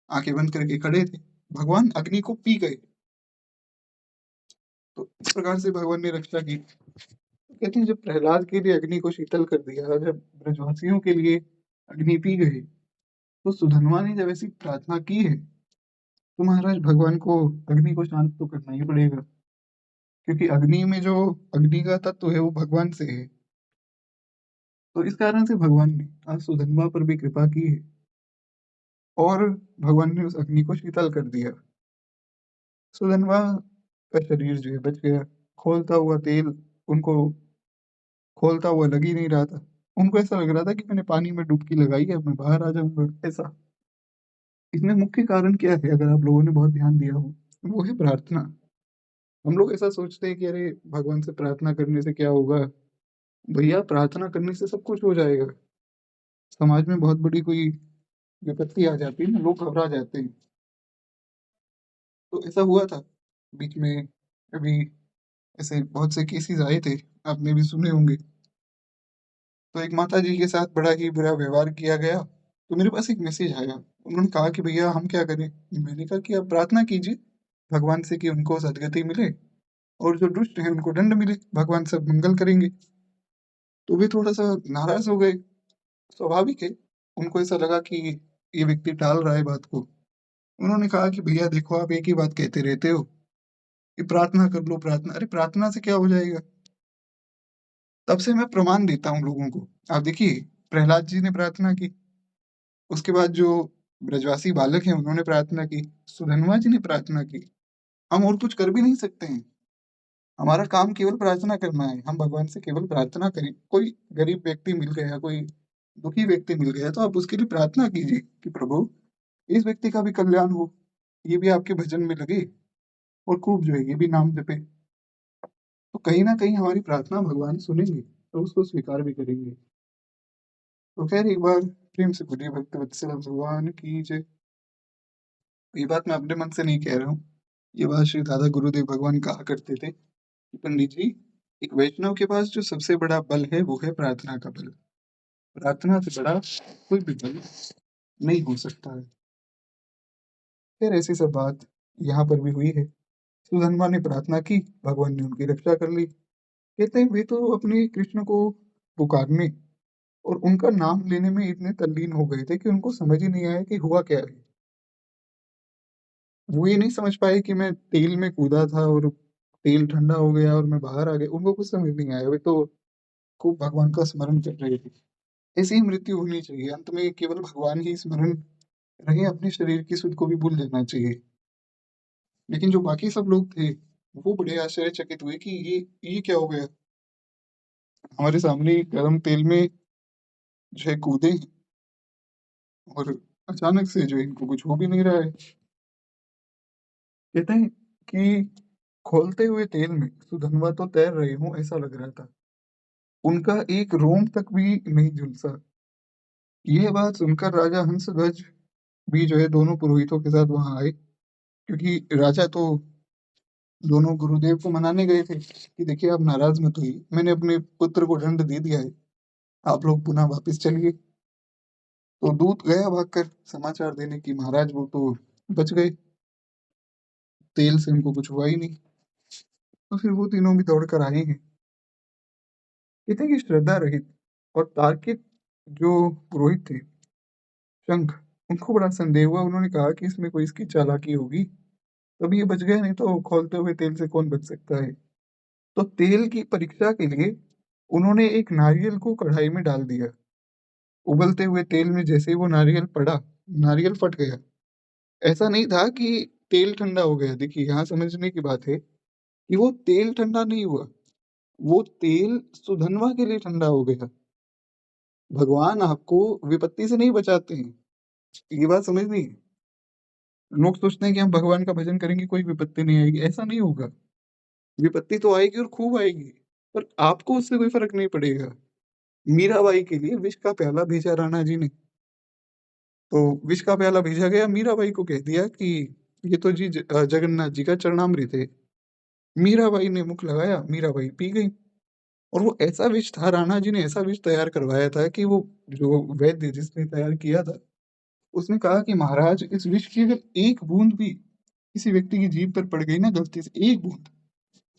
आंखें बंद करके खड़े थे, भगवान अग्नि को पी गए। तो इस प्रकार से भगवान ने रक्षा की। तो कहते हैं जब प्रहलाद के लिए अग्नि को शीतल कर दिया, जब ब्रजवासियों के लिए अग्नि पी गई, तो सुधन्वा ने जब ऐसी प्रार्थना की है, तो महाराज भगवान को अग्नि को शांत तो करना ही पड़ेगा, क्योंकि अग्नि में जो अग्नि का तत्व है वो भगवान से है। तो इस कारण से भगवान ने आज सुधन्वा पर भी कृपा की है, और भगवान ने उस अग्नि को शीतल कर दिया। सुधन्वा का शरीर जो है बच गया। खोलता हुआ तेल उनको खोलता हुआ लग ही नहीं रहा था। उनको ऐसा लग रहा था कि मैंने पानी में डुबकी लगाई है, अब मैं बाहर आ जाऊंगा, ऐसा। इसमें मुख्य कारण क्या है, अगर आप लोगों ने बहुत ध्यान दिया हो, वो है प्रार्थना। हम लोग ऐसा सोचते हैं कि अरे भगवान से प्रार्थना करने से क्या होगा। भैया प्रार्थना करने से सब कुछ हो जाएगा। समाज में बहुत बड़ी कोई विपत्ति आ जाती है ना, लोग घबरा जाते हैं। तो ऐसा हुआ था बीच में, अभी ऐसे बहुत से केसेस आए थे, आपने भी सुने होंगे। तो एक माता जी के साथ बड़ा ही बुरा व्यवहार किया गया। तो मेरे पास एक मैसेज आया, उन्होंने कहा कि भैया हम क्या करें? मैंने कहा कि आप प्रार्थना कीजिए भगवान से कि उनको सदगति मिले और जो दुष्ट हैं उनको दंड मिले, भगवान सब मंगल करेंगे। तो वे थोड़ा सा नाराज हो गए, स्वाभाविक है। उनको ऐसा लगा कि ये व्यक्ति टाल रहा है बात को। उन्होंने कहा कि भैया देखो, आप एक ही बात कहते रहते हो कि प्रार्थना कर लो, प्रार्थना। अरे प्रार्थना से क्या हो जाएगा? तब से मैं प्रमाण देता हूँ लोगों को। आप देखिए, प्रहलाद जी ने प्रार्थना की, उसके बाद जो ब्रजवासी बालक हैं उन्होंने प्रार्थना की, सुधन्वा जी ने प्रार्थना की। हम और कुछ कर भी नहीं सकते हैं। हमारा काम केवल प्रार्थना करना है। हम भगवान से केवल प्रार्थना करें। कोई गरीब व्यक्ति मिल गया, कोई दुखी व्यक्ति मिल गया, तो आप उसके लिए प्रार्थना कीजिए कि प्रभु इस व्यक्ति का भी कल्याण हो, ये भी आपके भजन में लगे और खूब जो है ये भी नाम जपे। तो कहीं ना कहीं हमारी प्रार्थना भगवान सुनेंगे तो उसको स्वीकार भी करेंगे। तो खैर, एक बार प्रेम से बोलिए भक्त वत्सल भगवान की जय। ये बात मैं अपने मन से नहीं कह रहा हूँ, ये बात श्री दादा गुरुदेव भगवान कहा करते थे कि पंडित जी, एक वैष्णव के पास जो सबसे बड़ा बल है वो है प्रार्थना का बल। प्रार्थना से बड़ा कोई भी बल नहीं हो सकता है। फिर ऐसी सब बात यहाँ पर भी हुई है। सुधन्वा ने प्रार्थना की, भगवान ने उनकी रक्षा कर ली। कहते हैं वे तो अपने कृष्ण को पुकारने और उनका नाम लेने में इतने तल्लीन हो गए थे कि उनको समझ ही नहीं आया कि हुआ क्या है। वो ये नहीं समझ पाए कि मैं तेल में कूदा था और तेल ठंडा हो गया और मैं बाहर आ गया। उनको कुछ समझ नहीं आया, वे तो खूब भगवान का स्मरण कर रहे थे। ऐसी ही मृत्यु होनी चाहिए, अंत में केवल भगवान ही स्मरण रहे, अपने शरीर की सुध को भी भूल जाना चाहिए। लेकिन जो बाकी सब लोग थे वो बड़े आश्चर्यचकित हुए कि ये क्या हो गया? हमारे सामने ही गर्म तेल में जो है कूदे हैं और अचानक से जो है इनको कुछ हो भी नहीं रहा है। कहते हैं कि खोलते हुए तेल में सुधनवा तो तैर रहे हों ऐसा लग रहा था। उनका एक रोम तक भी नहीं झुलसा। यह बात सुनकर राजा हंसध्वज भी जो है दोनों पुरोहितों के साथ वहां आए, क्योंकि राजा तो दोनों गुरुदेव को मनाने गए थे कि देखिए आप नाराज मत होइए, मैंने अपने पुत्र को दंड दे दिया है, आप लोग पुनः वापस चलिए। तो दूत गया भागकर समाचार देने की महाराज वो तो बच गए, तेल से उनको कुछ हुआ ही नहीं। तो फिर वो तीनों भी दौड़ कर आए हैं। कहते हैं कि श्रद्धा रहित और तार्किक जो पुरोहित थे, शंख, उनको बड़ा संदेह हुआ। उन्होंने कहा कि इसमें कोई इसकी चालाकी होगी, तभी ये बच गया, नहीं तो खोलते हुए तेल से कौन बच सकता है। तो तेल की परीक्षा के लिए उन्होंने एक नारियल को कढ़ाई में डाल दिया। उबलते हुए तेल में जैसे ही वो नारियल पड़ा, नारियल फट गया। ऐसा नहीं था कि तेल ठंडा हो गया। देखिए यहाँ समझने की बात है कि वो तेल ठंडा नहीं हुआ, वो तेल सुधनवा के लिए ठंडा हो गया। भगवान आपको विपत्ति से नहीं बचाते हैं, ये बात समझनी है। लोग सोचते हैं कि हम भगवान का भजन करेंगे कोई विपत्ति नहीं आएगी, ऐसा नहीं होगा। विपत्ति तो आएगी और खूब आएगी, पर आपको उससे कोई फर्क नहीं पड़ेगा। मीराबाई के लिए विष का प्याला भेजा राणा जी ने, तो विष का प्याला भेजा गया, मीराबाई को कह दिया कि ये तो जी जगन्नाथ जी का चरणामृत है। मीराबाई ने मुख लगाया, मीराबाई पी गई। और वो ऐसा विष था, राणा जी ने ऐसा विष तैयार करवाया था कि वो जो वैद्य जिसने तैयार किया था, उसने कहा कि महाराज इस विष की अगर एक बूंद भी किसी व्यक्ति की जीभ पर पड़ गई ना गलती से, एक बूंद,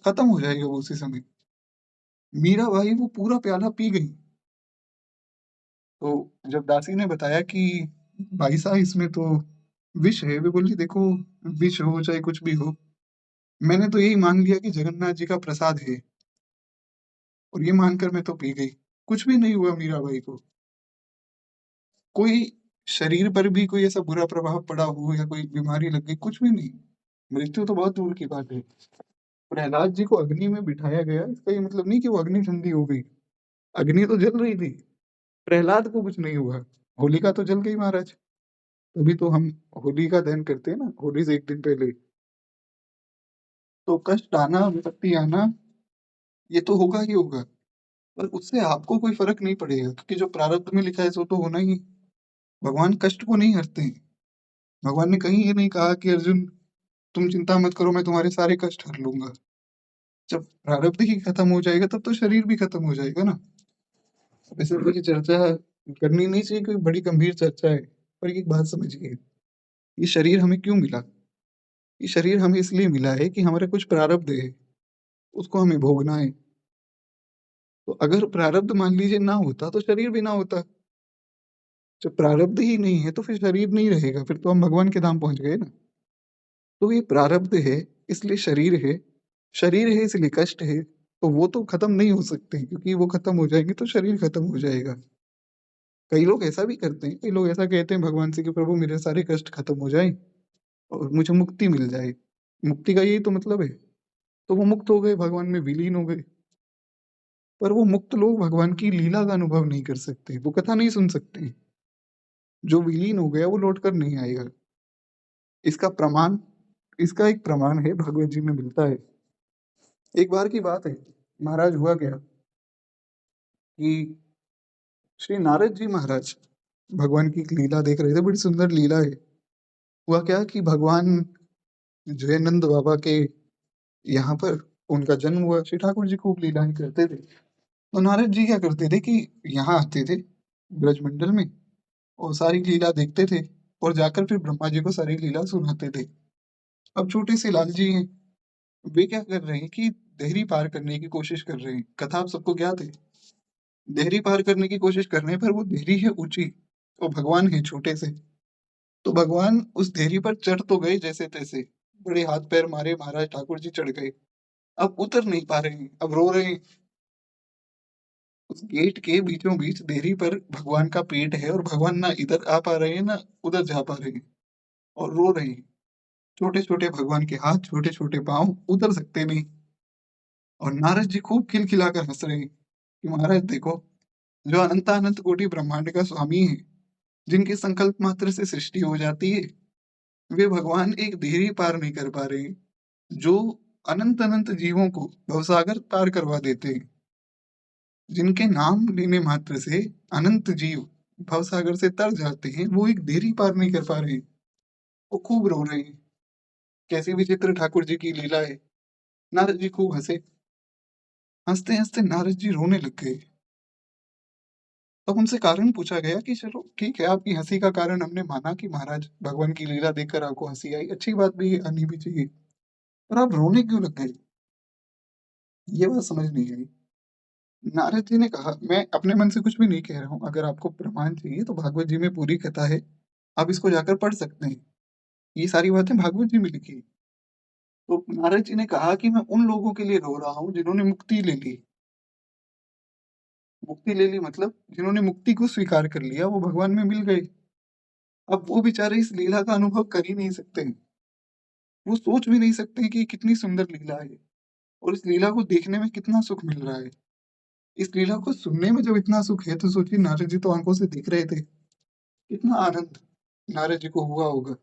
खत्म हो जाएगा वो उसी समय। मीराबाई वो पूरा प्याला पी गई। तो जब दासी ने बताया कि भाई साहब इसमें तो विष है, वे बोली देखो, विष हो चाहे कुछ भी हो, मैंने तो यही मान लिया कि जगन्नाथ जी का प्रसाद है, और ये मानकर मैं तो पी गई। कुछ भी नहीं हुआ मीराबाई को, कोई शरीर पर भी कोई ऐसा बुरा प्रभाव पड़ा हो या कोई बीमारी लग गई, कुछ भी नहीं। मृत्यु तो बहुत दूर की बात है। प्रहलाद जी को अग्नि में बिठाया गया, इसका ये मतलब नहीं कि वो अग्नि ठंडी हो गई, अग्नि तो जल रही थी, प्रहलाद को कुछ नहीं हुआ। होलिका तो जल गई महाराज। तभी तो हम होलिका दहन करते हैं ना, होली से एक दिन पहले। तो कष्ट आना, विपत्ति आना, ये तो होगा ही होगा, पर उससे आपको कोई फर्क नहीं पड़ेगा, क्योंकि जो प्रारब्ध में लिखा है सो तो होना ही। भगवान कष्ट को नहीं हरते हैं। भगवान ने कहीं ये नहीं कहा कि अर्जुन तुम चिंता मत करो, मैं तुम्हारे सारे कष्ट हर लूंगा। जब प्रारब्ध ही खत्म हो जाएगा तब तो शरीर भी खत्म हो जाएगा ना। वैसे तो ये चर्चा करनी नहीं चाहिए, कोई बड़ी गंभीर चर्चा है, पर एक बात समझिए, ये शरीर हमें क्यों मिला? ये शरीर हमें इसलिए मिला है कि हमारे कुछ प्रारब्ध है, उसको हमें भोगना है। तो अगर प्रारब्ध मान लीजिए ना होता तो शरीर भी ना होता। जब प्रारब्ध ही नहीं है तो फिर शरीर नहीं रहेगा, फिर तो हम भगवान के धाम पहुंच गए ना। तो ये प्रारब्ध है इसलिए शरीर है, शरीर है इसलिए कष्ट है, तो वो तो खत्म नहीं हो सकते, क्योंकि वो खत्म हो जाएंगे तो शरीर खत्म हो जाएगा। कई लोग ऐसा भी करते हैं, कई लोग ऐसा कहते हैं भगवान से कि प्रभु मेरे सारे कष्ट खत्म हो जाए और मुझे मुक्ति मिल जाए। मुक्ति का यही तो मतलब है। तो वो मुक्त हो गए, भगवान में विलीन हो गए। पर वो मुक्त लोग भगवान की लीला का अनुभव नहीं कर सकते, वो कथा नहीं सुन सकते। जो विलीन हो गया वो लौट कर नहीं आएगा। इसका प्रमाण, इसका एक प्रमाण है भगवत जी में मिलता है। एक बार की बात है, महाराज हुआ क्या कि श्री नारद जी महाराज भगवान की एक लीला देख रहे थे, बड़ी सुंदर लीला है। हुआ क्या कि भगवान जो है नंद बाबा के यहाँ पर उनका जन्म हुआ। श्री ठाकुर जी खूब लीलाएं करते थे। तो नारद जी क्या करते थे कि यहाँ आते थे ब्रजमंडल में और सारी लीला देखते थे और जाकर फिर ब्रह्मा जी को सारी लीला सुनाते थे। अब छोटे से लाल जी हैं, वे क्या कर रहे हैं कि देहरी पार करने की कोशिश कर रहे हैं। कथा आप सबको ज्ञात है, देहरी पार करने की कोशिश कर रहे हैं, पर वो देहरी है ऊंची और भगवान है छोटे से। तो भगवान उस देहरी पर चढ़ तो गए जैसे तैसे, बड़े हाथ पैर मारे, महाराज ठाकुर जी चढ़ गए। अब उतर नहीं पा रहे हैं, अब रो रहे हैं। उस गेट के बीचों बीच देहरी पर भगवान का पेट है और भगवान ना इधर आ पा रहे हैं ना उधर जा पा रहे हैं और रो रहे हैं। छोटे छोटे भगवान के हाथ, छोटे छोटे पांव, उतर सकते नहीं। और नारद जी खूब खिलखिलाकर हंस रहे हैं कि महाराज देखो, जो अनंत कोटि ब्रह्मांड का स्वामी है, जिनके संकल्प मात्र से सृष्टि हो जाती है, वे भगवान एक देहरी पार नहीं कर पा रहे, जो अनंत अनंत जीवों को भवसागर पार करवा देते हैं। जिनके नाम लेने मात्र से अनंत जीव भवसागर से तर जाते हैं, वो एक देहरी पार नहीं कर पा रहे। वो खूब रो रहे हैं। कैसी विचित्र ठाकुर जी की लीला है। नारद जी खूब हंसे, हंसते हंसते नारद जी रोने लग गए। तब उनसे कारण पूछा गया कि चलो ठीक है, आपकी हंसी का कारण हमने माना कि महाराज भगवान की लीला देखकर आपको हंसी आई, अच्छी बात भी है, आनी भी चाहिए, पर आप रोने क्यों लग गए? ये बात समझ नहीं आई। नारद जी ने कहा, मैं अपने मन से कुछ भी नहीं कह रहा हूँ, अगर आपको प्रमाण चाहिए तो भागवत जी में पूरी कथा है, आप इसको जाकर पढ़ सकते हैं। ये सारी बातें भागवत जी में लिखी है। तो नारद जी ने कहा कि मैं उन लोगों के लिए रो रहा हूँ जिन्होंने मुक्ति ले ली। मुक्ति ले ली मतलब जिन्होंने मुक्ति को स्वीकार कर लिया, वो भगवान में मिल गए। अब वो बेचारे इस लीला का अनुभव कर ही नहीं सकते हैं। वो सोच भी नहीं सकते हैं कि ये कितनी सुंदर लीला है और इस लीला को देखने में कितना सुख मिल रहा है। इस लीला को सुनने में जब इतना सुख है तो सोचिए, नारद जी तो आंखों से दिख रहे थे, कितना आनंद नारद जी को हुआ होगा। तो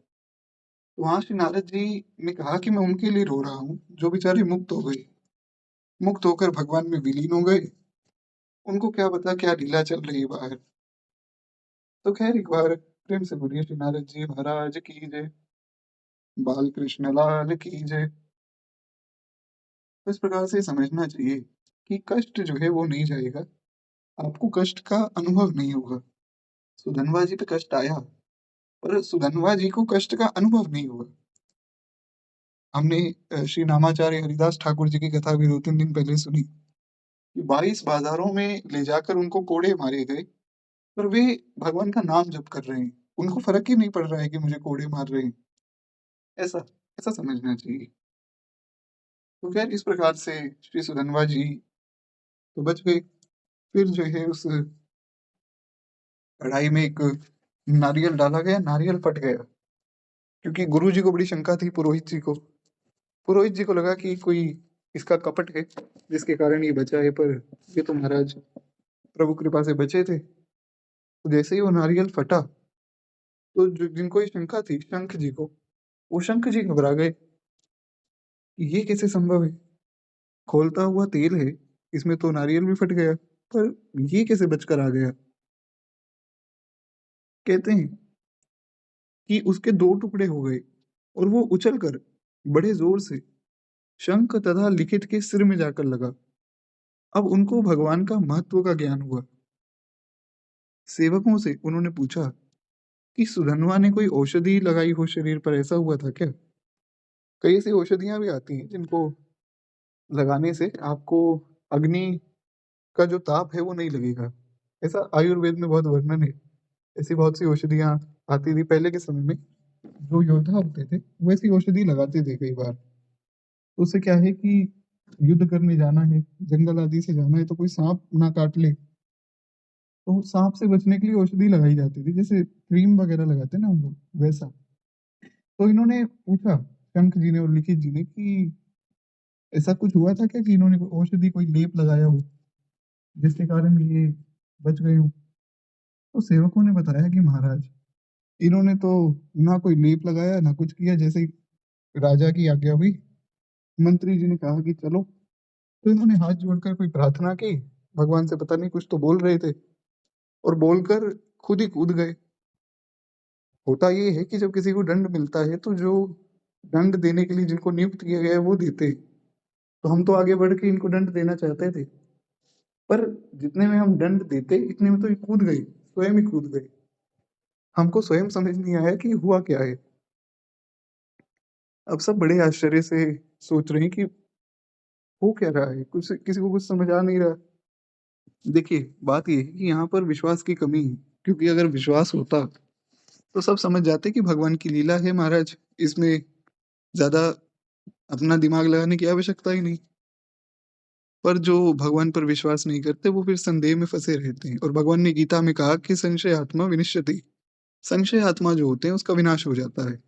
वहां श्री नारद जी ने कहा कि मैं उनके लिए रो रहा हूँ जो बेचारे मुक्त हो गए, मुक्त होकर भगवान में विलीन हो गए। उनको क्या पता क्या लीला चल रही है बाहर। तो खैर एक बार प्रेम से बोलिए श्री नारद जी महाराज की जय, बाल कृष्ण लाल की जय। तो इस प्रकार से समझना चाहिए कि कष्ट जो है वो नहीं जाएगा, आपको कष्ट का अनुभव नहीं होगा। सुधनवा जी पे कष्ट आया, पर सुधनवा जी को कष्ट का अनुभव नहीं हुआ। हमने श्री नामाचार्य हरिदास ठाकुर जी की कथा भी 2-3 दिन पहले सुनी कि 22 बाजारों में ले जाकर उनको कोड़े मारे गए, पर वे भगवान का नाम जप कर रहे हैं। उनको फर्क ही नहीं पड़ रहा है कि मुझे कोड़े मार रहे हैं। ऐसा ऐसा समझना चाहिए। तो खैर इस प्रकार से श्री सुधनवा जी तो बच गए। फिर जो है उस कढ़ाई में एक नारियल डाला गया, नारियल फट गया, क्योंकि गुरु जी को बड़ी शंका थी, पुरोहित जी को। पुरोहित जी को लगा कि कोई इसका कपट है जिसके कारण ये बचा है, पर ये तो महाराज प्रभु कृपा से बचे थे। तो जैसे ही वो नारियल फटा, तो जिनको ये शंका थी शंख जी को, वो शंख जी घबरा गए कि ये कैसे संभव है, खोलता हुआ तेल है, इसमें तो नारियल भी फट गया, पर ये कैसे बचकर आ गया। कहते हैं कि उसके 2 टुकड़े हो गए और वो उछलकर बड़े जोर से शंख तथा लिखित के सिर में जाकर लगा। अब उनको भगवान का महत्व का ज्ञान हुआ। सेवकों से उन्होंने पूछा कि सुधनवा ने कोई औषधि लगाई हो शरीर पर, ऐसा हुआ था क्या? कई ऐसी औषधियां भी आती हैं जिनको लगाने से आपको अग्नि का जो ताप है वो नहीं लगेगा। ऐसा आयुर्वेद में बहुत वर्णन है। ऐसी बहुत सी औषधियां आती थी पहले के समय में। जो योद्धा होते थे वो ऐसी औषधि लगाते थे कई बार। तो उससे क्या है कि युद्ध करने जाना है, जंगल आदि से जाना है, तो कोई सांप ना काट ले, तो सांप से बचने के लिए औषधि लगाई जाती थी, जैसे क्रीम वगैरह लगाते हैं ना हम लोग, वैसा। तो इन्होंने पूछा, शंख जी ने और लिखित जी ने, कि ऐसा कुछ हुआ था क्या कि इन्होंने कोई औषधि, कोई लेप लगाया हो जिसके कारण ये बच गए हो? तो सेवकों ने बताया कि महाराज, इन्होंने तो ना कोई लेप लगाया ना कुछ किया। जैसे ही राजा की आज्ञा हुई, मंत्री जी ने कहा कि चलो, तो इन्होंने हाथ जोड़कर कोई प्रार्थना की, भगवान से पता नहीं कुछ तो बोल रहे थे, और बोलकर खुद ही कूद गए। होता ये है कि जब किसी को दंड मिलता है तो जो दंड देने के लिए जिनको नियुक्त किया गया है वो देते हैं। तो हम तो आगे बढ़ के इनको दंड देना चाहते थे, पर जितने में हम दंड देते इतने में तो ये कूद गए, स्वयं ही कूद गए। हमको स्वयं समझ नहीं आया कि हुआ क्या है। अब सब बड़े आश्चर्य से सोच रहे हैं कि हो क्या रहा है, कुछ किसी को कुछ समझ आ नहीं रहा। देखिए, बात ये है कि यहाँ पर विश्वास की कमी है, क्योंकि अगर विश्वास होता तो सब समझ जाते कि भगवान की लीला है महाराज, इसमें ज्यादा अपना दिमाग लगाने की आवश्यकता ही नहीं। पर जो भगवान पर विश्वास नहीं करते वो फिर संदेह में फंसे रहते हैं, और भगवान ने गीता में कहा कि संशय आत्मा विनिश्यति, संशय आत्मा जो होते हैं उसका विनाश हो जाता है।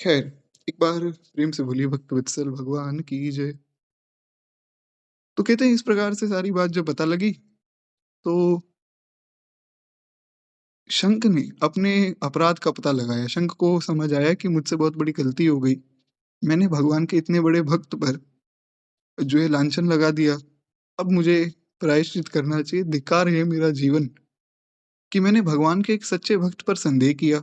खैर, एक बार प्रेम से बोलिए भक्त वत्सल भगवान की जय। तो कहते हैं इस प्रकार से सारी बात जब पता लगी, तो शंख ने अपने अपराध का पता लगाया। शंख को समझ आया कि मुझसे बहुत बड़ी गलती हो गई, मैंने भगवान के इतने बड़े भक्त पर जो है लांछन लगा दिया। अब मुझे प्रायश्चित करना चाहिए। धिक्कार है मेरा जीवन कि मैंने भगवान के एक सच्चे भक्त पर संदेह किया।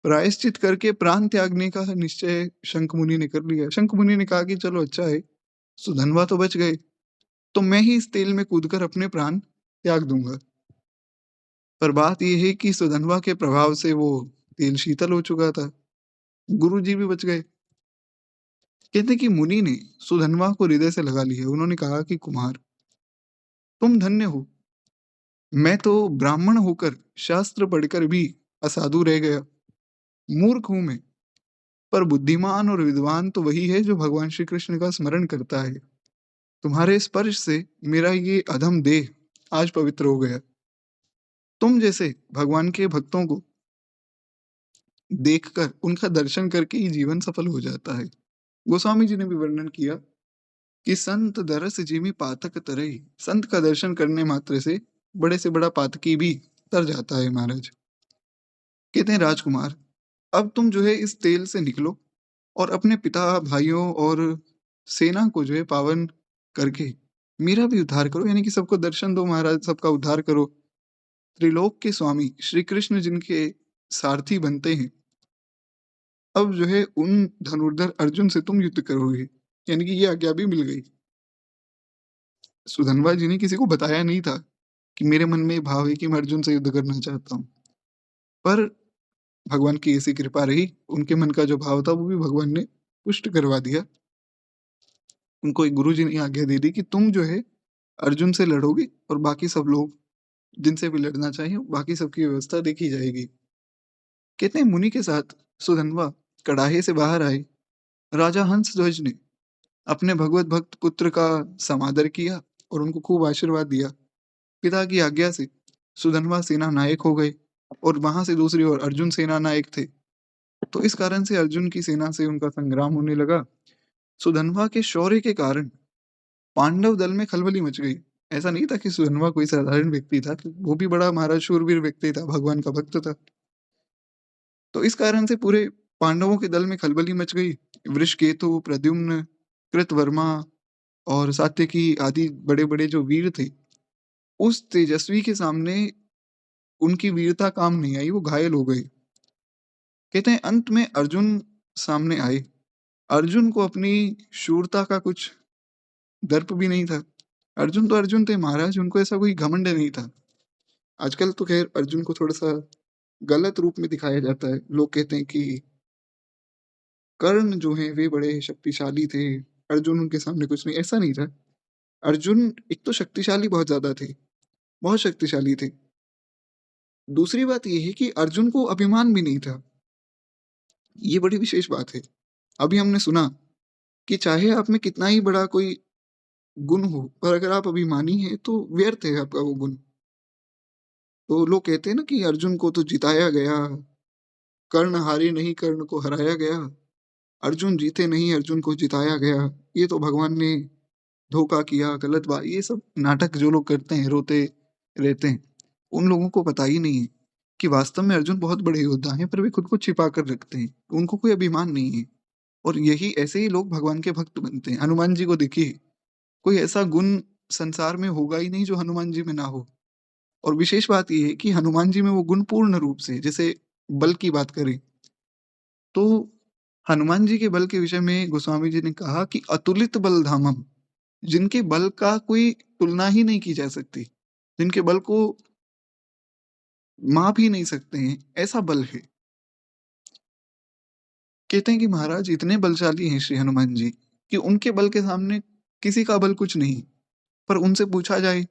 प्रायश्चित करके प्राण त्यागने का निश्चय शंख मुनि ने कर लिया। शंख मुनि ने कहा कि चलो अच्छा है, सुधनवा तो बच गए, तो मैं ही इस तेल में कूदकर अपने प्राण त्याग दूंगा। पर बात यह है कि सुधनवा के प्रभाव से वो तेल शीतल हो चुका था। गुरु जी भी बच गए। कहते कि मुनि ने सुधनवा को हृदय से लगा लिया। उन्होंने कहा कि कुमार, तुम धन्य हो। मैं तो ब्राह्मण होकर, शास्त्र पढ़कर भी असाधु रह गया, मूर्ख हूं मैं। पर बुद्धिमान और विद्वान तो वही है जो भगवान श्री कृष्ण का स्मरण करता है। तुम्हारे स्पर्श से मेरा ये अधम देह आज पवित्र हो गया। तुम जैसे भगवान के भक्तों को देखकर, उनका दर्शन करके ही जीवन सफल हो जाता है। गोस्वामी जी ने भी वर्णन किया कि संत दरस जिमि पातक तरई, संत का दर्शन करने मात्र से बड़े से बड़ा पातकी भी तर जाता है महाराज। कहते हैं राजकुमार, अब तुम जो है इस तेल से निकलो और अपने पिता, भाइयों और सेना को जो है पावन करके मेरा भी उद्धार करो, यानी कि सबको दर्शन दो महाराज, सबका उद्धार करो। त्रिलोक के स्वामी श्री कृष्ण जिनके सारथी बनते हैं, अब जो है उन धनुर्धर अर्जुन से तुम युद्ध करोगे, यानी कि ये आज्ञा भी मिल गई। सुधनवा जी ने किसी को बताया नहीं था कि मेरे मन में ये भाव है कि मैं अर्जुन से युद्ध करना चाहता हूँ, पर भगवान की ऐसी कृपा रही, उनके मन का जो भाव था वो भी भगवान ने पुष्ट करवा दिया। उनको एक गुरु जी ने आज्ञा दे दी कि तुम जो है अर्जुन से लड़ोगे, और बाकी सब लोग जिनसे भी लड़ना चाहिए बाकी सबकी व्यवस्था देखी जाएगी। कहते हैं मुनि के साथ सुधनवा कड़ाहे से बाहर आए। राजा हंस ध्वज ने अपने भगवत भक्त पुत्र का समादर किया और उनको खूब आशीर्वाद दिया। पिता की आज्ञा से सुधनवा सेना नायक हो गए, और वहां से दूसरी ओर अर्जुन सेना नायक थे। तो इस कारण से अर्जुन की सेना से उनका संग्राम होने लगा। सुधनवा के शौर्य के कारण पांडव दल में खलबली मच गई। ऐसा नहीं था कि सुधनवा कोई साधारण व्यक्ति था, वो भी बड़ा महाराज शूरवीर व्यक्ति था, भगवान का भक्त था। तो इस कारण से पूरे पांडवों के दल में खलबली मच गई। वृषकेतु, प्रद्युम्न, कृतवर्मा और सात्यकी आदि बड़े बड़े जो वीर थे, उस तेजस्वी के सामने उनकी वीरता काम नहीं आई, वो घायल हो गए। कहते हैं अंत में अर्जुन सामने आए अर्जुन को अपनी शूरता का कुछ दर्प भी नहीं था। अर्जुन तो अर्जुन थे महाराज, उनको ऐसा कोई घमंड नहीं था। आजकल तो खैर अर्जुन को थोड़ा-सा गलत रूप में दिखाया जाता है। लोग कहते हैं कि कर्ण जो हैं वे बड़े शक्तिशाली थे, अर्जुन उनके सामने कुछ नहीं, ऐसा नहीं था। अर्जुन एक तो शक्तिशाली बहुत ज़्यादा थे, बहुत शक्तिशाली थे। दूसरी बात ये है कि अर्जुन को अभिमान भी नहीं था। ये बड़ी विशेष बात है। अभी हमने सुना कि चाहे आप में कितना ही बड़ा कोई गुण हो, पर अगर आप अभिमानी हैं तो व्यर्थ है आपका वो गुण। तो लोग कहते हैं ना कि अर्जुन को तो जिताया गया, कर्ण हारे नहीं कर्ण को हराया गया, अर्जुन जीते नहीं अर्जुन को जिताया गया, ये तो भगवान ने धोखा किया, गलत बात, ये सब नाटक जो लोग करते हैं, रोते रहते हैं, उन लोगों को पता ही नहीं है कि वास्तव में अर्जुन बहुत बड़े योद्धा हैं, पर वे खुद को छिपा कर रखते हैं। उनको कोई अभिमान नहीं है और यही ऐसे ही लोग भगवान के भक्त बनते हैं। हनुमान जी को देखिए, कोई ऐसा गुण संसार में होगा ही नहीं जो हनुमान जी में ना हो। और विशेष बात ये है कि हनुमान जी में वो गुण पूर्ण रूप से, जैसे बल की बात करें, तो हनुमान जी के बल के विषय में गोस्वामी जी ने कहा कि अतुलित बल धामम, जिनके बल का कोई तुलना ही नहीं की जा सकती, जिनके बल को माप ही नहीं सकते हैं, ऐसा बल है। कहते हैं कि महाराज इतने बलशाली हैं श्री हनुमान जी कि उनके बल के सामने किसी का बल कुछ नहीं। पर उनसे पूछा जाए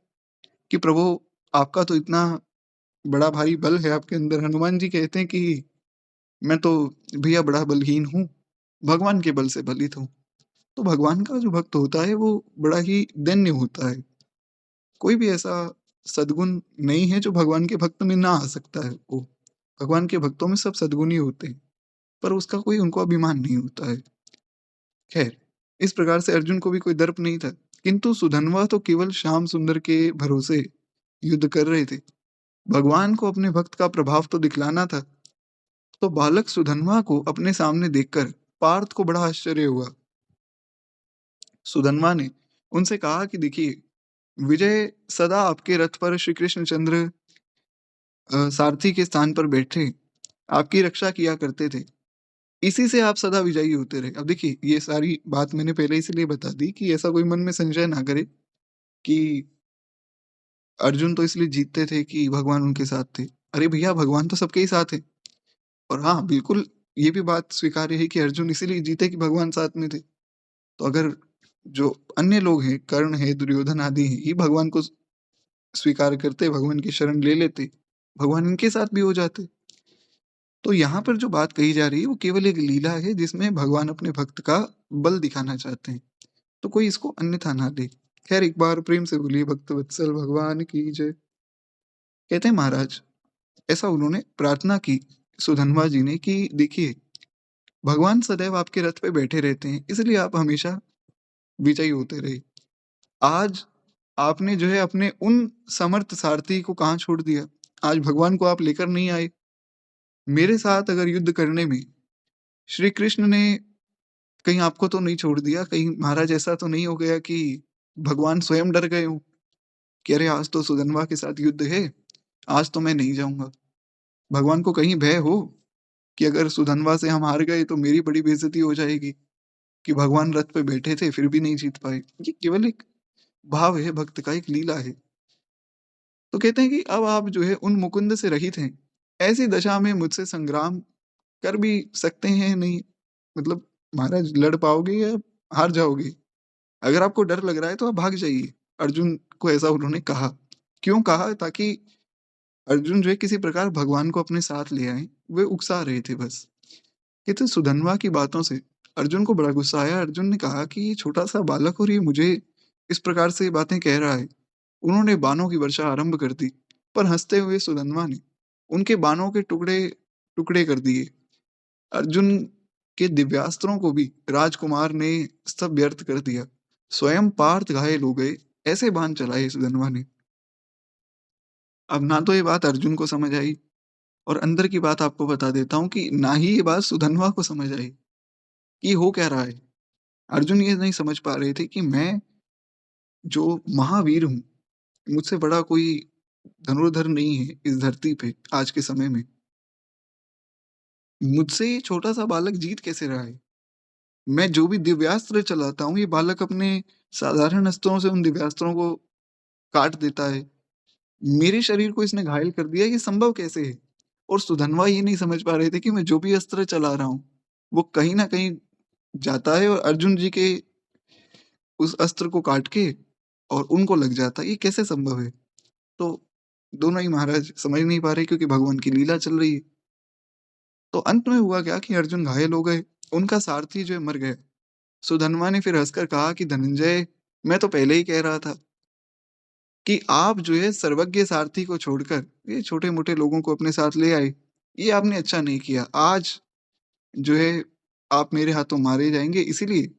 कि प्रभु आपका तो इतना बड़ा भारी बल है आपके अंदर, हनुमान जी कहते हैं कि मैं तो भैया बड़ा बलहीन हूँ, भगवान के बल से बलित हूँ। तो भगवान का जो भक्त होता है वो बड़ा ही दैन्य होता है। कोई भी ऐसा सद्गुण नहीं है जो भगवान के भक्त में ना आ सकता है वो। भगवान के भक्तों में सब सद्गुण ही होते हैं, पर उसका कोई उनको अभिमान नहीं होता है। खैर, इस प्रकार से अर्जुन को भी कोई दर्प नहीं था, किंतु सुधन्वा तो केवल श्याम सुंदर के भरोसे युद्ध कर रहे थे। भगवान को अपने भक्त का प्रभाव तो दिखलाना था। तो बालक सुधन्वा को अपने सामने देखकर पार्थ को बड़ा आश्चर्य हुआ। सुधन्वा ने उनसे कहा कि देखिए, विजय सदा आपके रथ पर श्री कृष्णचंद्र सारथी के स्थान पर बैठे आपकी रक्षा किया करते थे। इसी से आप सदा विजयी होते रहे। अब देखिए, ये सारी बात मैंने पहले इसलिए बता दी कि ऐसा कोई मन में संशय ना करे कि अर्जुन तो इसलिए जीतते थे कि भगवान उनके साथ थे। अरे भैया, भगवान तो सबके ही साथ है। और हाँ, बिल्कुल ये भी बात स्वीकार्य है कि अर्जुन इसीलिए जीते कि भगवान साथ में थे। तो अगर जो अन्य लोग हैं, कर्ण है, दुर्योधन आदि हैं, ये भगवान को स्वीकार करते, भगवान की शरण ले लेते, भगवान इनके साथ भी हो जाते। तो यहाँ पर जो बात कही जा रही है वो केवल एक लीला है जिसमें भगवान अपने भक्त का बल दिखाना चाहते हैं। तो कोई इसको अन्यथा ना ले। खैर, एक बार प्रेम से बोलिए भक्त वत्सल भगवान की जय। कहते हैं महाराज, ऐसा उन्होंने प्रार्थना की सुधन्वा जी ने कि देखिए, भगवान सदैव आपके रथ पे बैठे रहते हैं, इसलिए आप हमेशा विजयी होते रहे। आज आपने जो है अपने उन समर्थ सारथी को कहाँ छोड़ दिया? आज भगवान को आप लेकर नहीं आए। मेरे साथ अगर युद्ध करने में श्री कृष्ण ने कहीं आपको तो नहीं छोड़ दिया? कहीं महाराज ऐसा तो नहीं हो गया कि भगवान स्वयं डर गए हों कि अरे आज तो सुधन्वा के साथ युद्ध है, आज तो मैं नहीं जाऊँगा। भगवान को कहीं भय हो कि अगर सुधन्वा से हम हार गए तो मेरी बड़ी बेइज़्ज़ती हो जाएगी कि भगवान रथ पे बैठे थे फिर भी नहीं जीत पाए। ये केवल एक भाव है भक्त का, एक लीला है। तो कहते हैं कि अब आप जो है उन मुकुंद से रहित हैं। ऐसी दशा में मुझसे संग्राम कर भी सकते हैं नहीं? मतलब महाराज लड़ पाओगे या हार जाओगे? अगर आपको डर लग रहा है तो आप भाग जाइए। अर्जुन को ऐसा उन्होंने कहा। क्यों कहा? ताकि अर्जुन जो है किसी प्रकार भगवान को अपने साथ ले आएँ। वे उकसा रहे थे बस। कहते सुधन्वा की बातों से अर्जुन को बड़ा गुस्सा आया। अर्जुन ने कहा कि ये छोटा-सा बालक और ये मुझे इस प्रकार से बातें कह रहा है। उन्होंने बाणों की वर्षा आरंभ कर दी, पर हँसते हुए सुधन्वा ने उनके बाणों के टुकड़े टुकड़े कर दिए। अर्जुन के दिव्यास्त्रों को भी राजकुमार ने सब व्यर्थ कर दिया। स्वयं पार्थ घायल हो गए, ऐसे बाण चलाए सुधन्वा ने। अब ना तो ये बात अर्जुन को समझ आई और अंदर की बात आपको बता देता हूँ कि ना ही ये बात सुधन्वा को समझ आई कि हो क्या रहा है। अर्जुन ये नहीं समझ पा रहे थे कि मैं जो महावीर हूँ, मुझसे बड़ा कोई धनुर्धर नहीं है इस धरती पे आज के समय में। मुझसे ये छोटा-सा बालक जीत कैसे रहा है? मैं जो भी दिव्यास्त्र चलाता हूँ, ये बालक अपने साधारण अस्त्रों से उन दिव्यास्त्रों को काट देता है। मेरे शरीर को इसने घायल कर दिया, ये संभव कैसे है? और सुधनवा ये नहीं समझ पा रहे थे कि मैं जो भी अस्त्र चला रहा हूँ, वो कहीं न कहीं जाता है और अर्जुन जी के उस अस्त्र को काट के और उनको लग जाता है। ये कैसे संभव है? तो दोनों ही महाराज समझ नहीं पा रहे क्योंकि भगवान की लीला चल रही है। तो अंत में हुआ क्या कि अर्जुन घायल हो गए, उनका सारथी जो है मर गया। सुधन्वा ने फिर हँसकर कहा कि धनंजय, मैं तो पहले ही कह रहा था कि आप जो है सर्वज्ञ सारथी को छोड़कर ये छोटे-मोटे लोगों को अपने साथ ले आए। ये आपने अच्छा नहीं किया। आज जो है आप मेरे हाथों मारे जाएँगे, इसीलिए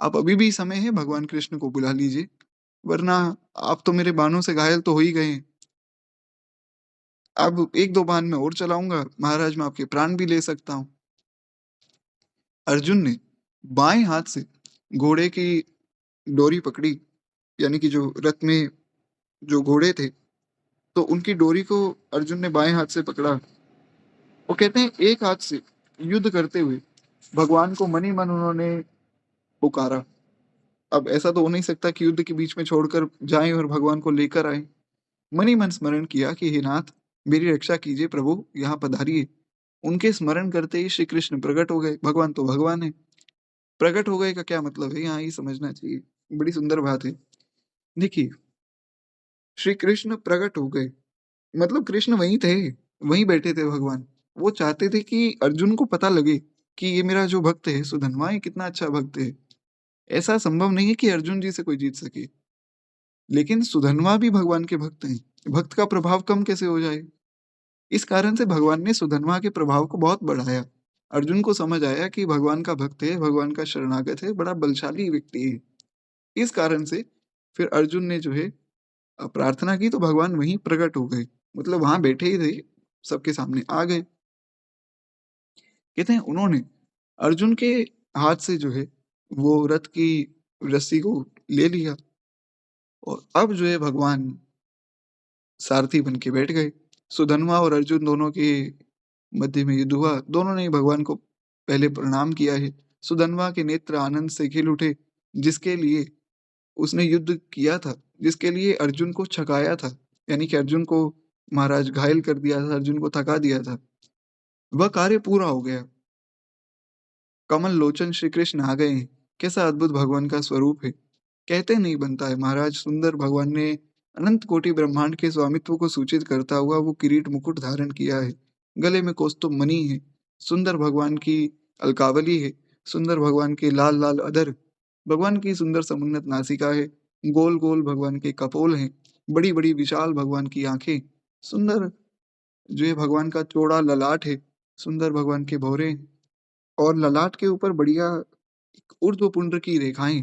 आप अभी भी समय है, भगवान कृष्ण को बुला लीजिए, वरना आप तो मेरे बाणों से घायल तो हो ही गए हैं। अब 1-2 बाण मैं और चलाऊँगा, महाराज मैं आपके प्राण भी ले सकता हूँ। अर्जुन ने बाएँ हाथ से घोड़े की डोरी पकड़ी, यानी कि जो रथ में जो घोड़े थे, तो उनकी डोरी को अर्जुन ने बाएँ हाथ से पकड़ा। वो कहते हैं एक हाथ से युद्ध करते हुए भगवान को मन ही मन उन्होंने पुकारा। अब ऐसा तो हो नहीं सकता कि युद्ध के बीच में छोड़कर जाएँ और भगवान को लेकर आएँ। मन ही मन स्मरण किया कि हे नाथ, मेरी रक्षा कीजिए प्रभु, यहाँ पधारिए। उनके स्मरण करते ही श्री कृष्ण प्रकट हो गए। भगवान तो भगवान है। प्रकट हो गए का क्या मतलब है, यहाँ ये समझना चाहिए। बड़ी सुंदर बात है। देखिए, श्री कृष्ण प्रकट हो गए, मतलब कृष्ण वहीं थे, वहीं बैठे थे भगवान। वो चाहते थे कि अर्जुन को पता लगे कि ये मेरा जो भक्त है सुधन्वा, ये कितना अच्छा भक्त है। ऐसा संभव नहीं है कि अर्जुन जी से कोई जीत सके। लेकिन सुधन्वा भी भगवान के भक्त हैं। भक्त का प्रभाव कम कैसे हो जाए? इस कारण से भगवान ने सुधन्वा के प्रभाव को बहुत बढ़ाया। अर्जुन को समझ आया कि भगवान का भक्त है, भगवान का शरणागत है, बड़ा बलशाली व्यक्ति है। इस कारण से फिर अर्जुन ने जो है प्रार्थना की तो भगवान वहीं प्रकट हो गए। मतलब वहाँ बैठे ही थे, सबके सामने आ गए। कहते हैं उन्होंने अर्जुन के हाथ से जो है वो रथ की रस्सी को ले लिया और अब जो है भगवान सारथी बन के बैठ गए। सुधन्वा और अर्जुन दोनों के मध्य में युद्ध हुआ। दोनों ने भगवान को पहले प्रणाम किया है। सुधन्वा के नेत्र आनंद से खिल उठे, जिसके लिए उसने युद्ध किया था, जिसके लिए अर्जुन को छकाया था, यानी कि अर्जुन को महाराज घायल कर दिया था, अर्जुन को थका दिया था। वह कार्य पूरा हो गया। कमल लोचन श्री कृष्ण आ गए हैं। कैसा अद्भुत भगवान का स्वरूप है। कहते नहीं बनता है महाराज, सुंदर भगवान ने अनंत कोटि ब्रह्मांड के स्वामित्व को सूचित करता हुआ वो किरीट मुकुट धारण किया है। गले में कौस्तुभ मणि है। सुंदर भगवान की अलकावली है। सुंदर भगवान के लाल लाल अधर, भगवान की सुंदर समुन्नत नासिका है। गोल गोल भगवान के कपोल हैं। बड़ी बड़ी विशाल भगवान की आंखें। सुंदर जो है भगवान का चौड़ा ललाट है। सुंदर भगवान के भौरे हैं। और ललाट के ऊपर बढ़िया एक ऊर्ध्वपुंड्र की रेखाएँ।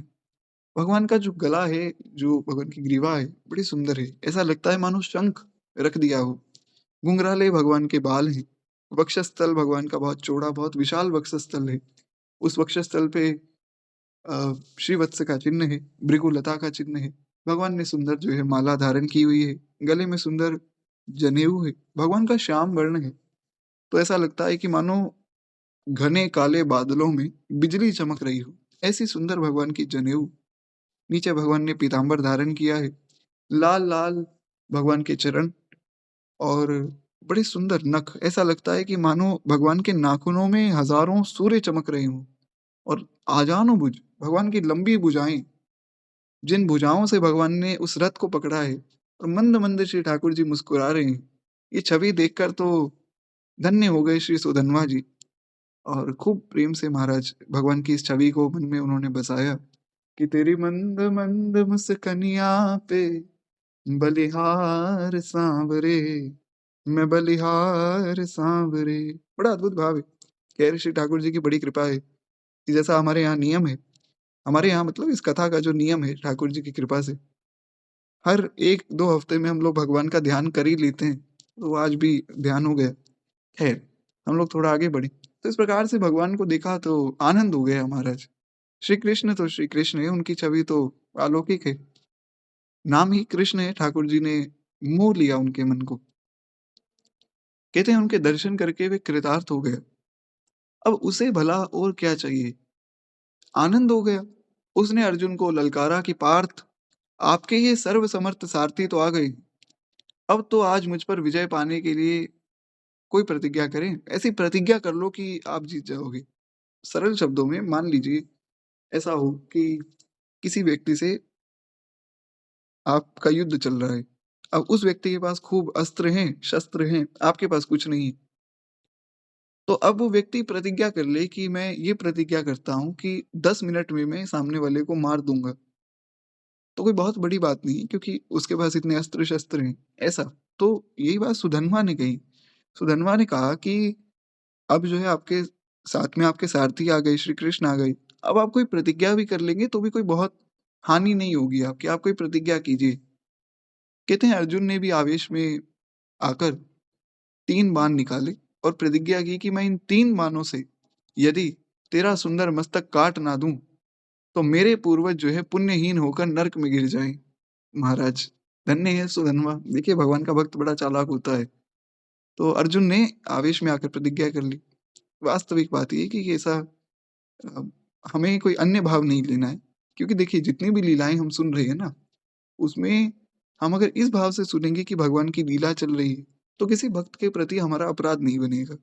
भगवान का जो गला है, जो भगवान की ग्रीवा है, बड़ी सुंदर है। ऐसा लगता है मानो शंख रख दिया हो। घुंघराले भगवान के बाल हैं। वक्षस्थल भगवान का बहुत चौड़ा, बहुत विशाल वक्षस्थल है। उस वक्षस्थल पे श्रीवत्स का चिन्ह है, भृगुलता का चिन्ह है। भगवान ने सुंदर जो है माला धारण की हुई है। गले में सुंदर जनेऊ है। भगवान का श्याम वर्ण है। तो ऐसा लगता है कि मानो घने काले बादलों में बिजली चमक रही हो। ऐसी सुंदर भगवान की जनेऊ। नीचे भगवान ने पीतांबर धारण किया है। लाल-लाल भगवान के चरण और बड़े सुंदर नख। ऐसा लगता है कि मानो भगवान के नाखूनों में हज़ारों सूर्य चमक रहे हों और आजानु भुज, भगवान की लंबी भुजाएँ, जिन भुजाओं से भगवान ने उस रथ को पकड़ा है और मंद-मंद श्री ठाकुर जी मुस्कुरा रहे हैं। ये छवि देखकर तो धन्य हो गए श्री सुधन्वा जी और खूब प्रेम से महाराज भगवान की इस छवि को मन में उन्होंने बसाया कि तेरी मंद मंद मुस्कनिया पे बलिहार सांवरे, मैं बलिहार सांवरे। बड़ा अद्भुत भाव है। कह रहे श्री ठाकुर जी की बड़ी कृपा है कि जैसा हमारे यहाँ नियम है, हमारे यहाँ मतलब इस कथा का जो नियम है ठाकुर जी की कृपा से, हर 1-2 हफ्ते में हम लोग भगवान का ध्यान कर ही लेते हैं। तो आज भी ध्यान हो गया। खैर, हम लोग थोड़ा आगे बढ़े। तो इस प्रकार से भगवान को देखा तो आनंद हो गया महाराज। श्री कृष्ण तो श्री कृष्ण है, उनकी छवि तो अलौकिक है। नाम ही कृष्ण है, ठाकुर जी ने मोह लिया उनके मन को। कहते हैं उनके दर्शन करके वे कृतार्थ हो गए। अब उसे भला और क्या चाहिए? आनंद हो गया। उसने अर्जुन को ललकारा कि पार्थ, आपके ये सर्वसमर्थ सारथी तो आ गए। अब तो आज मुझ पर विजय पाने के लिए कोई प्रतिज्ञा करें। ऐसी प्रतिज्ञा कर लो कि आप जीत जाओगे। सरल शब्दों में मान लीजिए ऐसा हो कि किसी व्यक्ति से आपका युद्ध चल रहा है। अब उस व्यक्ति के पास खूब अस्त्र हैं, शस्त्र हैं, आपके पास कुछ नहीं है। तो अब वो व्यक्ति प्रतिज्ञा कर ले कि मैं ये प्रतिज्ञा करता हूँ कि 10 मिनट में मैं सामने वाले को मार दूँगा। तो कोई बहुत बड़ी बात नहीं है क्योंकि उसके पास इतने अस्त्र-शस्त्र हैं, ऐसा। तो यही बात सुधन्वा ने कही। सुधन्वा ने कहा कि अब जो है आपके साथ में आपके सारथी आ गए, श्री कृष्ण आ गए। अब आप कोई प्रतिज्ञा भी कर लेंगे तो भी कोई बहुत हानि नहीं होगी आपकी, आप कोई प्रतिज्ञा कीजिए। कहते हैं अर्जुन ने भी आवेश में आकर 3 बाण निकाले और प्रतिज्ञा की कि मैं इन 3 बाणों से यदि तेरा सुंदर मस्तक काट ना दूँ, तो मेरे पूर्वज जो है पुण्यहीन होकर नर्क में गिर जाएँ। महाराज, धन्य है सुधन्वा। देखिए भगवान का भक्त बड़ा चालाक होता है। तो अर्जुन ने आवेश में आकर प्रतिज्ञा कर ली। वास्तविक बात ये है कि ऐसा अ, हमें कोई अन्य भाव नहीं लेना है। क्योंकि देखिए जितनी भी लीलाएँ हम सुन रहे हैं ना, उसमें हम अगर इस भाव से सुनेंगे कि भगवान की लीला चल रही है, तो किसी भक्त के प्रति हमारा अपराध नहीं बनेगा।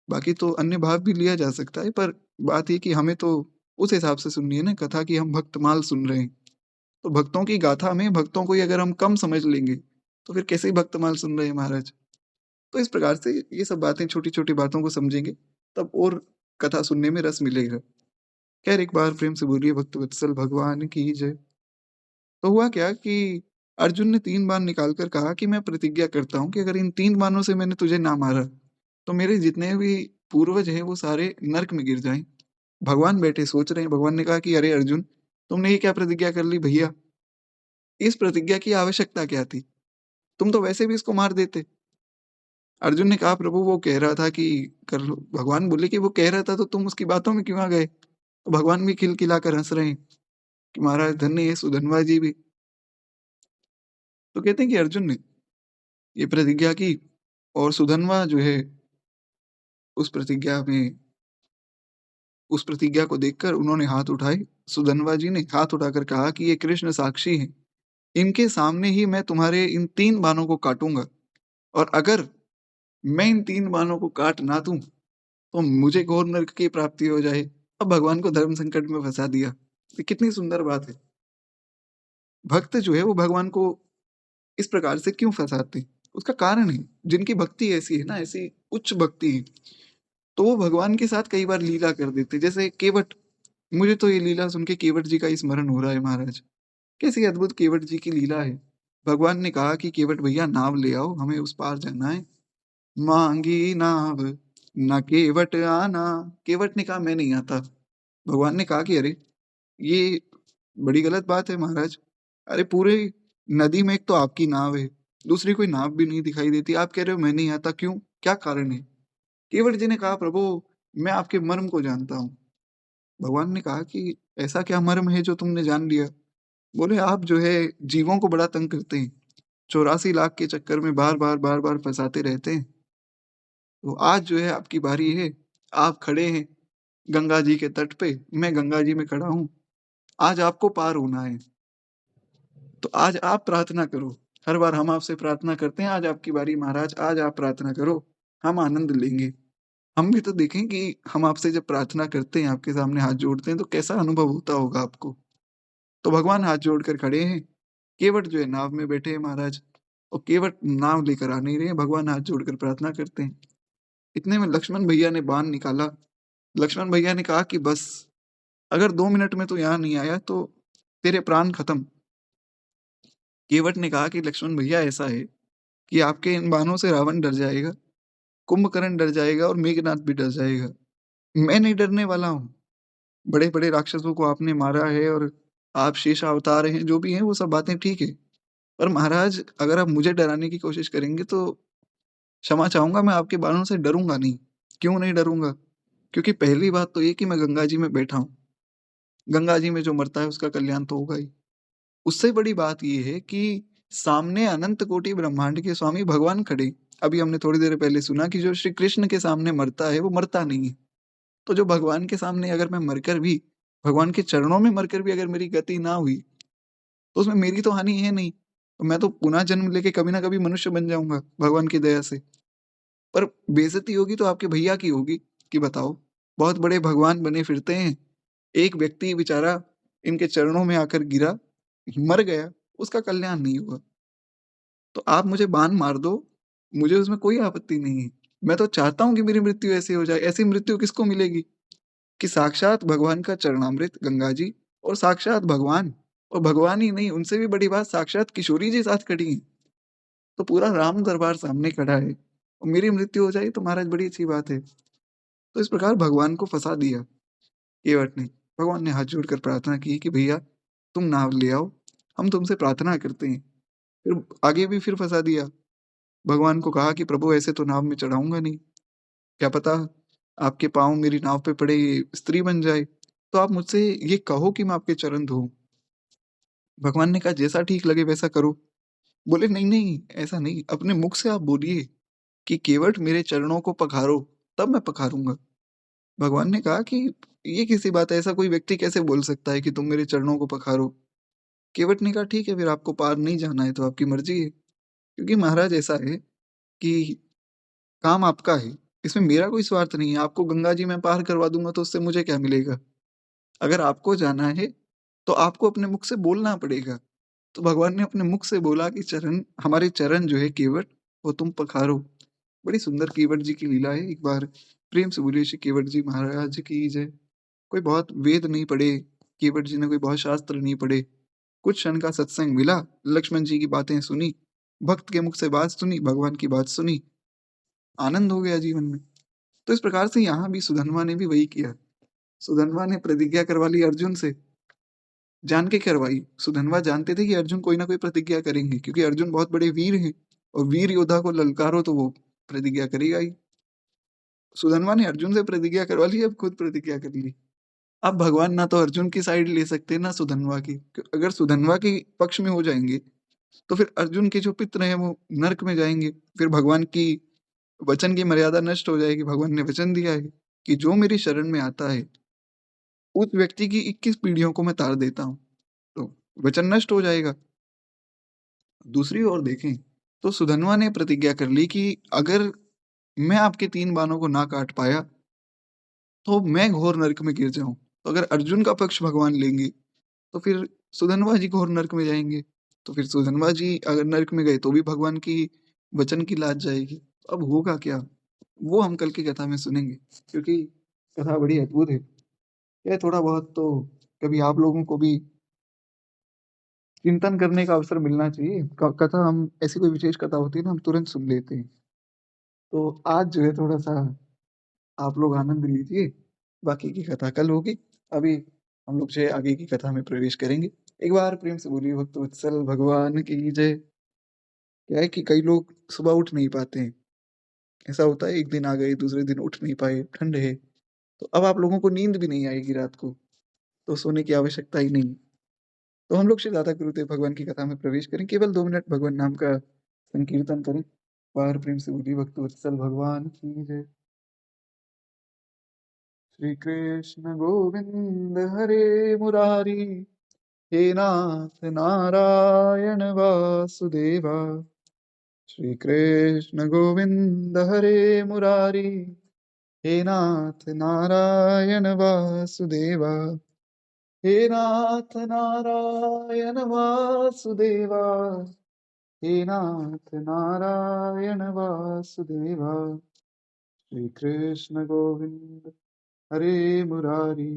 बाकी तो अन्य भाव भी लिया जा सकता है, पर बात ये कि हमें तो उस हिसाब से सुननी है ना कथा कि हम भक्तमाल सुन रहे हैं। तो भक्तों की गाथा में भक्तों को ही अगर हम कम समझ लेंगे, तो फिर कैसे भक्तमाल सुन रहे हैं महाराज? तो इस प्रकार से ये सब बातें छोटी-छोटी बातों को समझेंगे, तब और कथा सुनने में रस मिलेगा। खैर एक बार प्रेम से बोलिए भक्तवत्सल भगवान की जय। तो हुआ क्या कि अर्जुन ने 3 बाण निकाल कर कहा कि मैं प्रतिज्ञा करता हूँ कि अगर इन 3 बाणों से मैंने तुझे ना मारा, तो मेरे जितने भी पूर्वज हैं वो सारे नर्क में गिर जाएँ। भगवान बैठे सोच रहे हैं, भगवान ने कहा कि अरे अर्जुन, तुमने ये क्या प्रतिज्ञा कर ली भैया? इस प्रतिज्ञा की आवश्यकता क्या थी? तुम तो वैसे भी इसको मार देते। अर्जुन ने कहा प्रभु वो कह रहा था कि कर लो। भगवान बोले कि वो कह रहा था तो तुम उसकी बातों में क्यों आ गए? तो भगवान भी खिलखिलाकर हँस रहे हैं कि महाराज धन्य है सुधन्वा जी भी। तो कहते हैं कि अर्जुन ने ये प्रतिज्ञा की और सुधन्वा जो है उस प्रतिज्ञा में उस प्रतिज्ञा को देखकर उन्होंने हाथ उठाए। सुधन्वा जी ने हाथ उठाकर कहा कि ये कृष्ण साक्षी हैं। इनके सामने ही मैं तुम्हारे इन 3 बाणों को काटूँगा और अगर मैं इन 3 बाणों को काट ना दूँ, तो मुझे घोर नरक की प्राप्ति हो जाए। अब भगवान को धर्म संकट में फँसा दिया। ये कितनी सुंदर बात है। भक्त जो है वो भगवान को इस प्रकार से क्यों फँसाते हैं? उसका कारण है। जिनकी भक्ति ऐसी है ना, ऐसी उच्च भक्ति है, तो वो भगवान के साथ कई बार लीला कर देते हैं। जैसे केवट, मुझे तो ये लीला सुन के केवट जी का ही स्मरण हो रहा है महाराज। कैसी अद्भुत केवट जी की लीला है। भगवान ने कहा कि केवट भैया नाव ले आओ, हमें उस पार जाना है। माँगी नाव ना केवट आना। केवट ने कहा मैं नहीं आता। भगवान ने कहा कि अरे! ये बड़ी गलत बात है महाराज। अरे पूरे नदी में एक तो आपकी नाव है, दूसरी कोई नाव भी नहीं दिखाई देती। आप कह रहे हो मैं नहीं आता क्यों? क्या कारण है? केवट जी ने कहा प्रभु मैं आपके मर्म को जानता हूँ। भगवान ने कहा कि ऐसा क्या मर्म है जो तुमने जान लिया? बोले आप जो है जीवों को बड़ा तंग करते हैं। 84 लाख के चक्कर में बार-बार, बार-बार फँसाते रहते हैं। तो आज जो है आपकी बारी है। आप खड़े हैं गंगा जी के तट पे, मैं गंगा जी में खड़ा हूँ। आज आपको पार होना है। तो आज आप प्रार्थना करो। हर बार हम आपसे प्रार्थना करते हैं, आज आपकी बारी महाराज, आज आप प्रार्थना करो, हम आनंद लेंगे। हम भी तो देखें कि हम आपसे जब प्रार्थना करते हैं, आपके सामने हाथ जोड़ते हैं, तो कैसा अनुभव होता होगा आपको। तो भगवान हाथ जोड़कर खड़े हैं, केवट जो है नाव में बैठे हैं महाराज और केवट नाव लेकर आ नहीं रहे हैं, भगवान हाथ जोड़कर प्रार्थना करते हैं। इतने में लक्ष्मण भैया ने बाण निकाला। लक्ष्मण भैया ने कहा कि बस, अगर 2 मिनट में तू यहाँ नहीं आया तो तेरे प्राण खत्म। केवट ने कहा कि लक्ष्मण भैया ऐसा है कि आपके इन बाणों से रावण डर जाएगा, कुंभकर्ण डर जाएगा और मेघनाद भी डर जाएगा। मैं नहीं डरने वाला हूँ। बड़े-बड़े राक्षसों को आपने मारा है और आप शेषावतार हैं, जो भी हैं वो सब बातें ठीक है। पर महाराज अगर आप मुझे डराने की कोशिश करेंगे तो क्षमा चाहूँगा मैं आपके बाणों से डरूँगा नहीं। क्यों नहीं डरूँगा? क्योंकि पहली बात तो ये कि मैं गंगा जी में बैठा हूँ। गंगा जी में जो मरता है उसका कल्याण तो होगा ही। उससे बड़ी बात ये है कि सामने अनंत कोटि ब्रह्मांड के स्वामी भगवान खड़े। अभी हमने थोड़ी देर पहले सुना कि जो श्री कृष्ण के सामने मरता है वो मरता नहीं है। तो जो भगवान के सामने अगर मैं मरकर भी भगवान के चरणों में मरकर भी अगर मेरी गति ना हुई, तो उसमें मेरी तो हानि है नहीं। तो मैं तो पुनः जन्म लेके कभी ना कभी मनुष्य बन जाऊँगा, भगवान की दया से। पर बेइज़्ज़ती होगी तो आपके भैया की होगी, कि बताओ, बहुत बड़े भगवान बने फिरते हैं, एक व्यक्ति बेचारा इनके चरणों में आकर गिरा, मर गया, उसका कल्याण नहीं हुआ। तो आप मुझे बाण मार दो, मुझे उसमें कोई आपत्ति नहीं है। मैं तो चाहता हूँ कि मेरी मृत्यु ऐसे हो जाए, ऐसी मृत्यु किसको मिलेगी? कि साक्षात भगवान का चरणामृत गंगा जी और साक्षात भगवान, और भगवान ही नहीं, उनसे भी बड़ी बात साक्षात किशोरी जी साथ खड़ी हैं। तो पूरा राम दरबार सामने खड़ा है और मेरी मृत्यु हो जाए तो महाराज बड़ी अच्छी बात है। तो इस प्रकार भगवान को फँसा दिया केवट ने। भगवान ने हाथ जोड़कर प्रार्थना की कि भैया तुम नाव ले आओ, हम तुमसे प्रार्थना करते हैं। फिर आगे भी फिर फँसा दिया। भगवान को कहा कि प्रभु ऐसे तो नाव में चढ़ाऊँगा नहीं, क्या पता आपके पाँव मेरी नाव पे पड़े स्त्री बन जाए, तो आप मुझसे ये कहो कि मैं आपके चरण धोऊँ। भगवान ने कहा जैसा ठीक लगे वैसा करो। बोले नहीं, नहीं ऐसा नहीं, अपने मुख से आप बोलिए कि केवट मेरे चरणों को पखारो, तब मैं पखारूँगा। भगवान ने कहा कि ये कैसी बात है, ऐसा कोई व्यक्ति कैसे बोल सकता है कि तुम मेरे चरणों को पखारो? केवट ने कहा ठीक है, फिर आपको पार नहीं जाना है तो आपकी मर्ज़ी है। क्योंकि महाराज ऐसा है कि काम आपका है, इसमें मेरा कोई स्वार्थ नहीं है। आपको गंगा जी मैं पार करवा दूँगा तो उससे मुझे क्या मिलेगा? अगर आपको जाना है, तो आपको अपने मुख से बोलना पड़ेगा। तो भगवान ने अपने मुख से बोला कि चरण हमारे चरण जो है केवट, वो तुम पखारो। बड़ी सुंदर केवट जी की लीला है, एक बार प्रेम से बोलिए श्री केवट जी महाराज की जय। कोई बहुत वेद नहीं पढ़े, केवट जी ने कोई बहुत शास्त्र नहीं पढ़े, कुछ क्षण का सत्संग मिला, लक्ष्मण जी की बातें सुनी, भक्त के मुख से बात सुनी, भगवान की बात सुनी, आनंद हो गया जीवन में। तो इस प्रकार से यहाँ भी सुधन्वा ने भी वही किया। सुधन्वा ने प्रतिज्ञा करवा ली अर्जुन से, जान के करवाई। सुधन्वा जानते थे कि अर्जुन कोई ना कोई प्रतिज्ञा करेंगे, क्योंकि अर्जुन बहुत बड़े वीर हैं और वीर योद्धा को ललकारो तो वो प्रतिज्ञा करेगा ही। सुधन्वा ने अर्जुन से प्रतिज्ञा करवा ली, अब खुद प्रतिज्ञा कर ली। अब भगवान ना तो अर्जुन की साइड ले सकते, ना सुधन्वा की। अगर सुधन्वा के पक्ष में हो जाएँगे, तो फिर अर्जुन के जो पित्र हैं वो नर्क में जाएँगे। फिर भगवान की वचन की मर्यादा नष्ट हो जाएगी। भगवान ने वचन दिया है कि जो मेरी शरण में आता है, उस व्यक्ति की 21 पीढ़ियों को मैं तार देता हूँ। तो वचन नष्ट हो जाएगा। दूसरी ओर देखें, तो सुधन्वा ने प्रतिज्ञा कर ली कि अगर मैं आपके 3 बाणों को ना काट पाया, तो मैं घोर नरक में गिर जाऊँ। तो अगर अर्जुन का पक्ष भगवान लेंगे, तो फिर सुधन्वा जी घोर नरक में जाएँगे। तो फिर सुधन्वा जी अगर नरक में गए, तो भी भगवान की वचन की लाज जाएगी। अब होगा क्या? वो हम कल की कथा में सुनेंगे, क्योंकि कथा बड़ी अद्भुत है। ये थोड़ा बहुत तो कभी आप लोगों को भी चिंतन करने का अवसर मिलना चाहिए। क कथा हम ऐसी कोई विशेष कथा होती है ना, हम तुरंत सुन लेते हैं। तो आज जो है थोड़ा-सा आप लोग आनंद लीजिए, बाकी की कथा कल होगी। अभी हम लोग जो है आगे की कथा में प्रवेश करेंगे। एक बार प्रेम से बोलिए भक्तवत्सल भगवान की जय। क्या है कि कई लोग सुबह उठ नहीं पाते हैं। ऐसा होता है, एक दिन आ गए, दूसरे दिन उठ नहीं पाए, ठंड है, तो अब आप लोगों को नींद भी नहीं आएगी रात को, तो सोने की आवश्यकता ही नहीं। तो हम लोग श्री राधा गुरुदेव भगवान की कथा में प्रवेश करें। केवल 2 मिनट भगवान नाम का संकीर्तन करें। बाहर प्रेम से बोलिए भक्तवत्सल भगवान की जय। श्री कृष्ण गोविंद हरे मुरारी, हे नाथ नारायण वासुदेवा। श्री कृष्ण गोविंद हरे मुरारी, हे नाथ नारायण वासुदेवा। हे नाथ नारायण वासुदेवा, हे नाथ नारायण वासुदेवा। श्री कृष्ण गोविंद हरे मुरारी,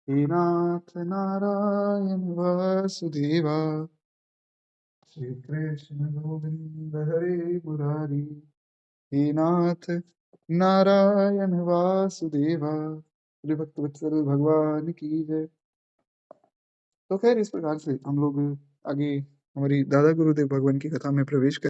हे नाथ नारायण वासुदेवा। श्री कृष्ण गोविंद हरे मुरारी, हे नाथ नारायण वासुदेवा। श्री भक्तवत्सल भगवान की जय। तो खैर इस प्रकार से हम लोग आगे हमारी दादा गुरुदेव भगवान की कथा में प्रवेश करें।